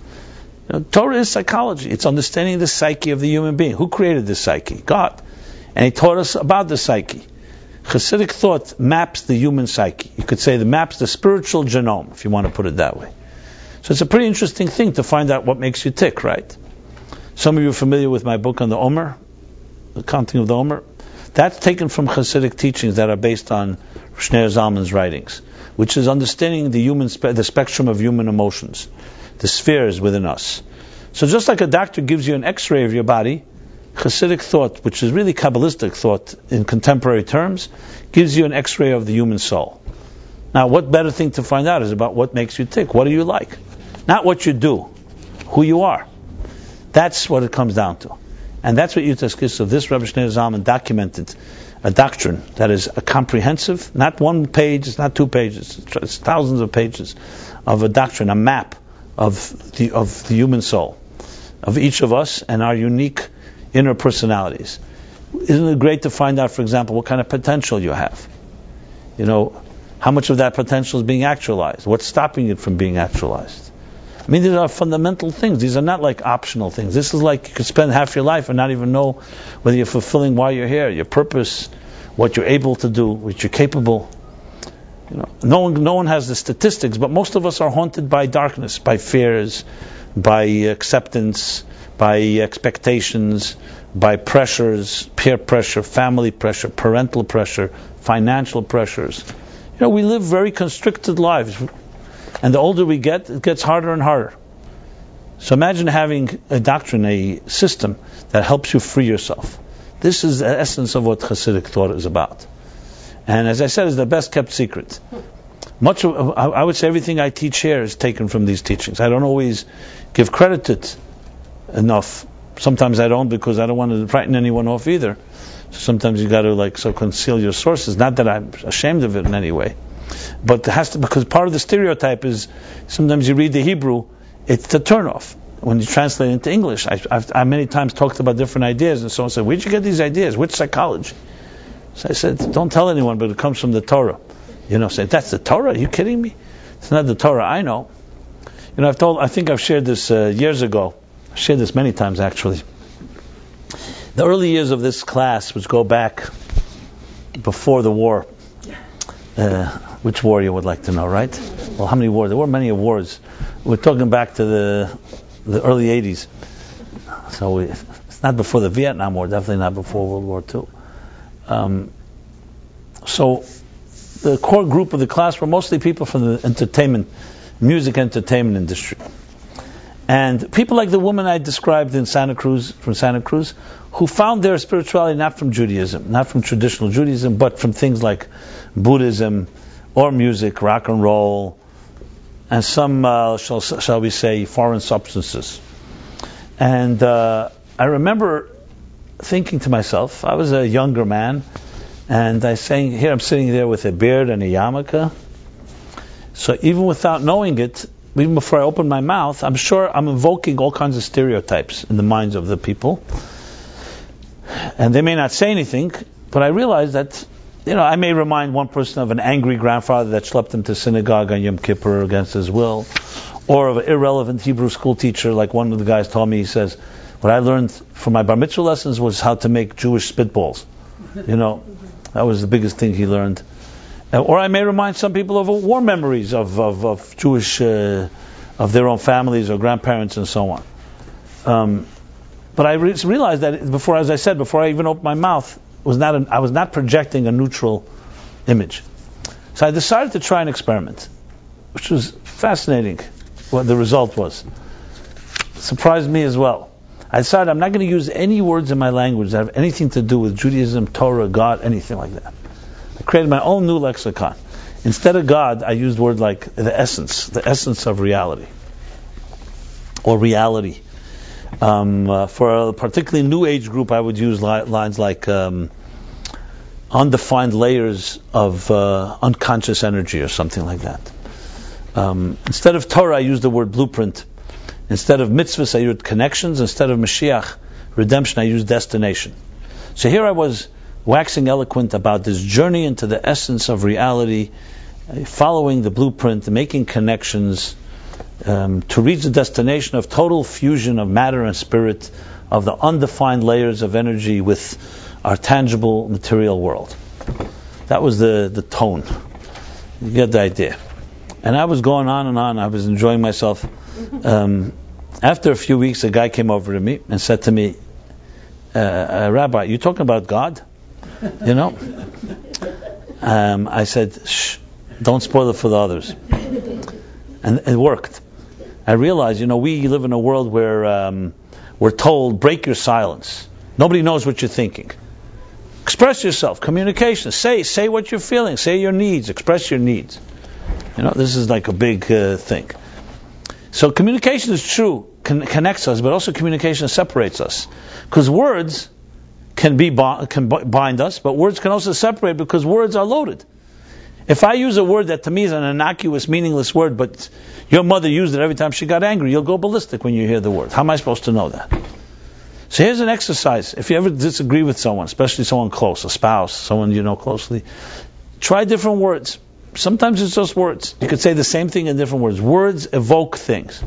Torah is psychology. It's understanding the psyche of the human being. Who created this psyche? God. And He taught us about the psyche. Hasidic thought maps the human psyche. You could say it maps the spiritual genome, if you want to put it that way. So it's a pretty interesting thing to find out what makes you tick, right? Some of you are familiar with my book on the Omer, the counting of the Omer. That's taken from Hasidic teachings that are based on Shneur Zalman's writings, which is understanding the spectrum of human emotions, the spheres within us. So just like a doctor gives you an x-ray of your body, Hasidic thought, which is really Kabbalistic thought in contemporary terms, gives you an x-ray of the human soul. Now, what better thing to find out is about what makes you tick? What do you like? Not what you do, who you are. That's what it comes down to. And that's what Yud Tes Kislev, this Rabbi Shneur Zalman documented a doctrine that is a comprehensive, not one page, it's not 2 pages, it's thousands of pages of a doctrine, a map of the human soul, of each of us and our unique inner personalities. Isn't it great to find out, for example, what kind of potential you have? How much of that potential is being actualized? What's stopping it from being actualized? I mean, these are fundamental things. These are not like optional things. This is like you could spend half your life and not even know whether you're fulfilling why you're here, your purpose, what you're able to do, what you're capable. No one has the statistics, but most of us are haunted by darkness, by fears, by acceptance, by expectations, by pressures, peer pressure, family pressure, parental pressure, financial pressures. We live very constricted lives. And the older we get, it gets harder and harder. So imagine having a doctrine, a system that helps you free yourself. This is the essence of what Hasidic thought is about. And as I said, it's the best kept secret. I would say everything I teach here is taken from these teachings. I don't always give credit to it enough. Sometimes I don't, because I don't want to frighten anyone off either. So sometimes you got to conceal your sources. Not that I'm ashamed of it in any way, but it has to, because part of the stereotype is sometimes you read the Hebrew, it's the turnoff. When you translate it into English, I many times talked about different ideas, and someone said, "Where'd you get these ideas? Which psychology?" So I said, "Don't tell anyone, but it comes from the Torah." Say, "That's the Torah? Are you kidding me? It's not the Torah I know." I think I've shared this years ago. I've shared this many times actually. The early years of this class, which go back before the war. Which war you would like to know, right? Well, how many wars? There were many wars. We're talking back to the early 80s. So it's not before the Vietnam War, definitely not before World War II. So the core group of the class were mostly people from the music entertainment industry. And people like the woman I described from Santa Cruz, who found their spirituality not from Judaism, not from traditional Judaism, but from things like Buddhism or music, rock and roll, and some, shall we say, foreign substances. And I remember thinking to myself, I was a younger man, and I'm sitting there with a beard and a yarmulke. So even without knowing it, even before I open my mouth, I'm sure I'm invoking all kinds of stereotypes in the minds of the people. And they may not say anything, but I realize that, I may remind one person of an angry grandfather that schlepped him to synagogue on Yom Kippur against his will, or of an irrelevant Hebrew school teacher, like one of the guys told me. He says, what I learned from my bar mitzvah lessons was how to make Jewish spitballs. That was the biggest thing he learned. Or I may remind some people of war memories of Jewish, of their own families or grandparents and so on. But I realized that before I even opened my mouth, I was not projecting a neutral image. So I decided to try an experiment, which was fascinating. What the result was, it surprised me as well. I decided I'm not going to use any words in my language that have anything to do with Judaism, Torah, God, anything like that. I created my own new lexicon. Instead of God, I used words like the essence of reality, or reality. For a particularly new age group, I would use lines like undefined layers of unconscious energy or something like that. Instead of Torah, I used the word blueprint. Instead of mitzvahs, I used connections. Instead of Mashiach, redemption, I used destination. So here I was waxing eloquent about this journey into the essence of reality, following the blueprint, making connections, to reach the destination of total fusion of matter and spirit, of the undefined layers of energy with our tangible material world. That was the tone. You get the idea. And I was going on and on. I was enjoying myself. After a few weeks, a guy came over to me and said to me, Rabbi, you talking about God? I said, shh, don't spoil it for the others. And it worked. I realized, we live in a world where we're told, break your silence. Nobody knows what you're thinking. Express yourself. Communication. Say what you're feeling. Say your needs. Express your needs. This is like a big thing. So communication is true, connects us, but also communication separates us. Because words can bind us, but words can also separate because words are loaded. If I use a word that to me is an innocuous, meaningless word, but your mother used it every time she got angry, you'll go ballistic when you hear the word. How am I supposed to know that? So here's an exercise. If you ever disagree with someone, especially someone close, a spouse, someone you know closely, try different words. Sometimes it's just words. You could say the same thing in different words. Words evoke things.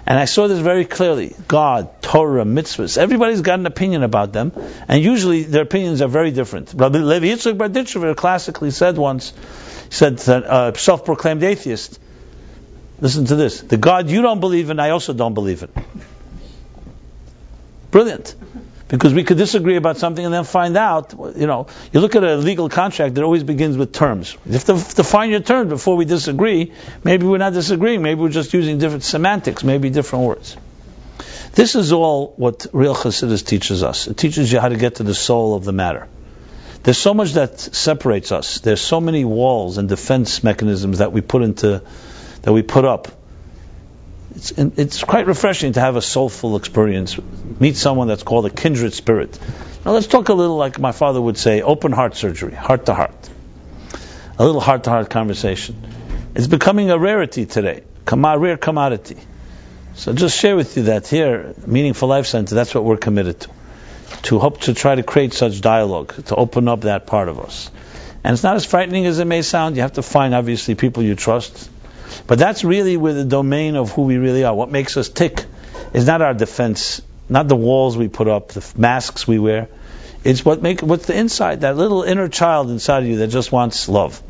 And I saw this very clearly. God, Torah, mitzvahs. Everybody's got an opinion about them. And usually their opinions are very different. Rabbi Yitzchak Berditchever classically said once, he said that self-proclaimed atheist, listen to this, the God you don't believe in, I also don't believe in. Brilliant. Because we could disagree about something and then find out, you look at a legal contract that always begins with terms. You have to define your terms before we disagree. Maybe we're not disagreeing. Maybe we're just using different semantics, maybe different words. This is all what real Chassidus teaches us. It teaches you how to get to the soul of the matter. There's so much that separates us. There's so many walls and defense mechanisms that we put up. It's quite refreshing to have a soulful experience. Meet someone that's called a kindred spirit. Now let's talk a little, like my father would say, open heart surgery, heart to heart. A little heart to heart conversation. It's becoming a rarity today, rare commodity. So just share with you that here, Meaningful Life Center, that's what we're committed to hope to try to create such dialogue, to open up that part of us. And it's not as frightening as it may sound. You have to find, obviously, people you trust. But that's really where the domain of who we really are. What makes us tick is not our defense, not the walls we put up, the masks we wear. It's what's the inside, that little inner child inside of you that just wants love,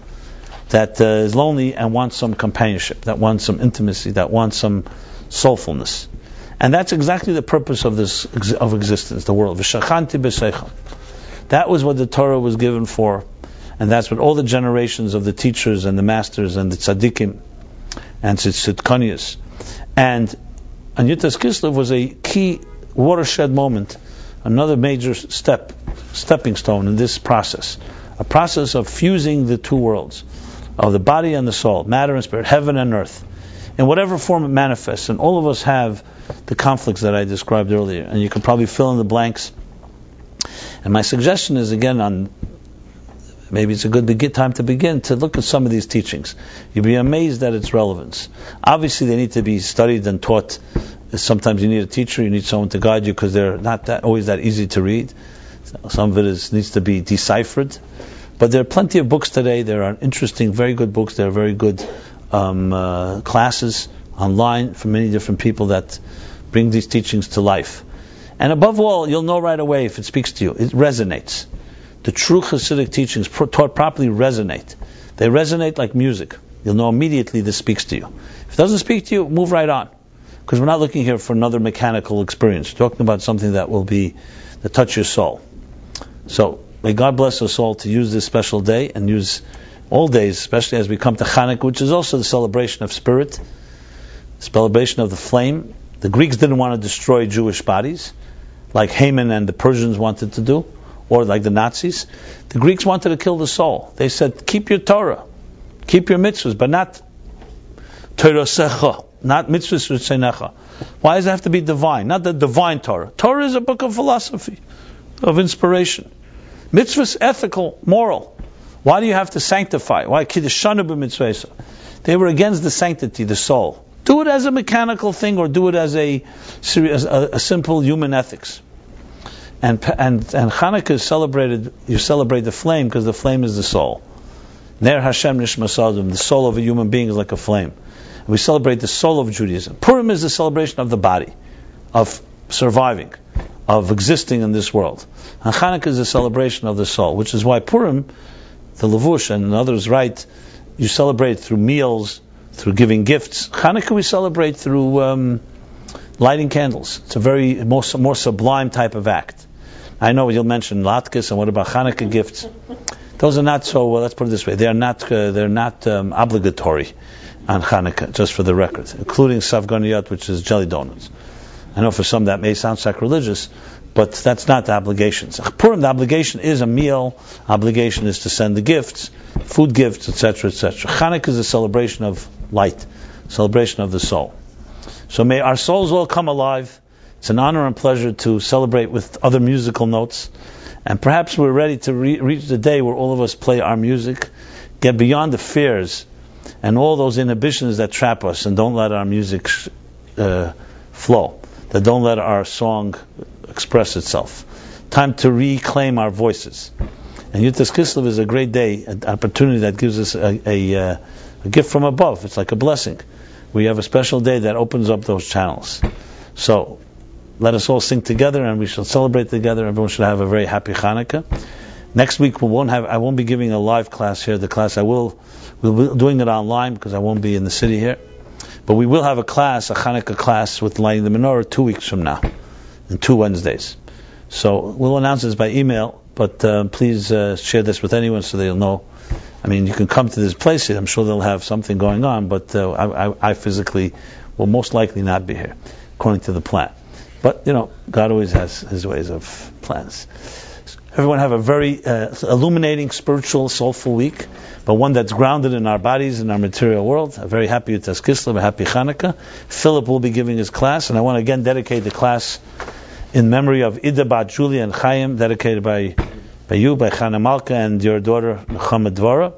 that is lonely and wants some companionship, that wants some intimacy, that wants some soulfulness. And that's exactly the purpose of existence, the world. V'shachanti b'seichel. That was what the Torah was given for, and that's what all the generations of the teachers and the masters and the tzaddikim and Tzidkanias. And Yud Tes Kislev was a key watershed moment, another major stepping stone in this process. A process of fusing the two worlds, of the body and the soul, matter and spirit, heaven and earth, in whatever form it manifests. And all of us have the conflicts that I described earlier. And you can probably fill in the blanks And my suggestion is, again, maybe it's a good time to begin to look at some of these teachings. You'll be amazed at its relevance. Obviously, they need to be studied and taught. Sometimes you need a teacher, you need someone to guide you, because they're not always that easy to read. Some of it needs to be deciphered. But there are plenty of books today. There are interesting, very good books. There are very good classes online from many different people that bring these teachings to life. And above all, you'll know right away if it speaks to you. It resonates. The true Hasidic teachings taught properly resonate. They resonate like music. You'll know immediately this speaks to you. If it doesn't speak to you, move right on. Because we're not looking here for another mechanical experience. We're talking about something that touch your soul. So, may God bless us all to use this special day and use all days, especially as we come to Chanukah, which is also the celebration of spirit, the celebration of the flame. The Greeks didn't want to destroy Jewish bodies, like Haman and the Persians wanted to do, or like the Nazis. The Greeks wanted to kill the soul. They said, keep your Torah, keep your mitzvahs, but not Torah, not mitzvahs Ritzenecha. Why does it have to be divine? Not the divine Torah. Torah is a book of philosophy, of inspiration. Mitzvahs, ethical, moral. Why do you have to sanctify? Why? They were against the sanctity, the soul. Do it as a mechanical thing, or do it as a simple human ethics. And Chanukah is celebrated. You celebrate the flame because the flame is the soul. Ner Hashem Nishmasadim. The soul of a human being is like a flame. And we celebrate the soul of Judaism. Purim is the celebration of the body, of surviving, of existing in this world. And Chanukah is a celebration of the soul, which is why Purim, the Levush and others write, you celebrate through meals, through giving gifts. Chanukah we celebrate through lighting candles. It's a very more sublime type of act. I know you'll mention latkes, and what about Chanukah gifts? Those are not so. Well, let's put it this way: they're not obligatory on Chanukah, just for the record, including savganiyat, which is jelly donuts. I know for some that may sound sacrilegious, but that's not the obligation. Purim, the obligation is a meal. Obligation is to send the gifts, food gifts, etc., etc. Chanukah is a celebration of light, celebration of the soul. So may our souls all come alive. It's an honor and pleasure to celebrate with other musical notes. And perhaps we're ready to reach the day where all of us play our music, get beyond the fears and all those inhibitions that trap us and don't let our music flow, that don't let our song express itself. Time to reclaim our voices. And Yud Tes Kislev is a great day, an opportunity that gives us a gift from above. It's like a blessing. We have a special day that opens up those channels. So let us all sing together, and we shall celebrate together. Everyone should have a very happy Chanukah. Next week I won't be giving a live class here. The class we'll be doing it online because I won't be in the city here. But we will have a Chanukah class with lighting the menorah 2 weeks from now, in 2 Wednesdays. So we'll announce this by email, but please share this with anyone so they'll know. I mean, you can come to this place. I'm sure they'll have something going on, but I physically will most likely not be here, according to the plan. But, God always has His ways of plans. Everyone have a very illuminating, spiritual, soulful week, but one that's grounded in our bodies, in our material world. A very happy Yud Tes Kislev, a happy Chanukah. Philip will be giving his class, and I want to again dedicate the class in memory of Ida Bat Julia and Chaim, dedicated by you, by Chana Malka, and your daughter, Nechama Dvora,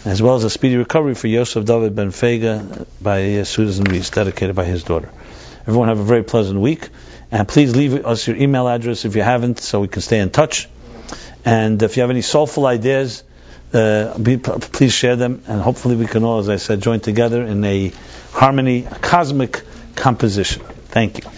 as well as a speedy recovery for Yosef David Ben Fega by Susan Reese, dedicated by his daughter. Everyone have a very pleasant week, and please leave us your email address if you haven't, so we can stay in touch. And if you have any soulful ideas, please share them, and hopefully we can all, as I said, join together in a harmony, a cosmic composition. Thank you.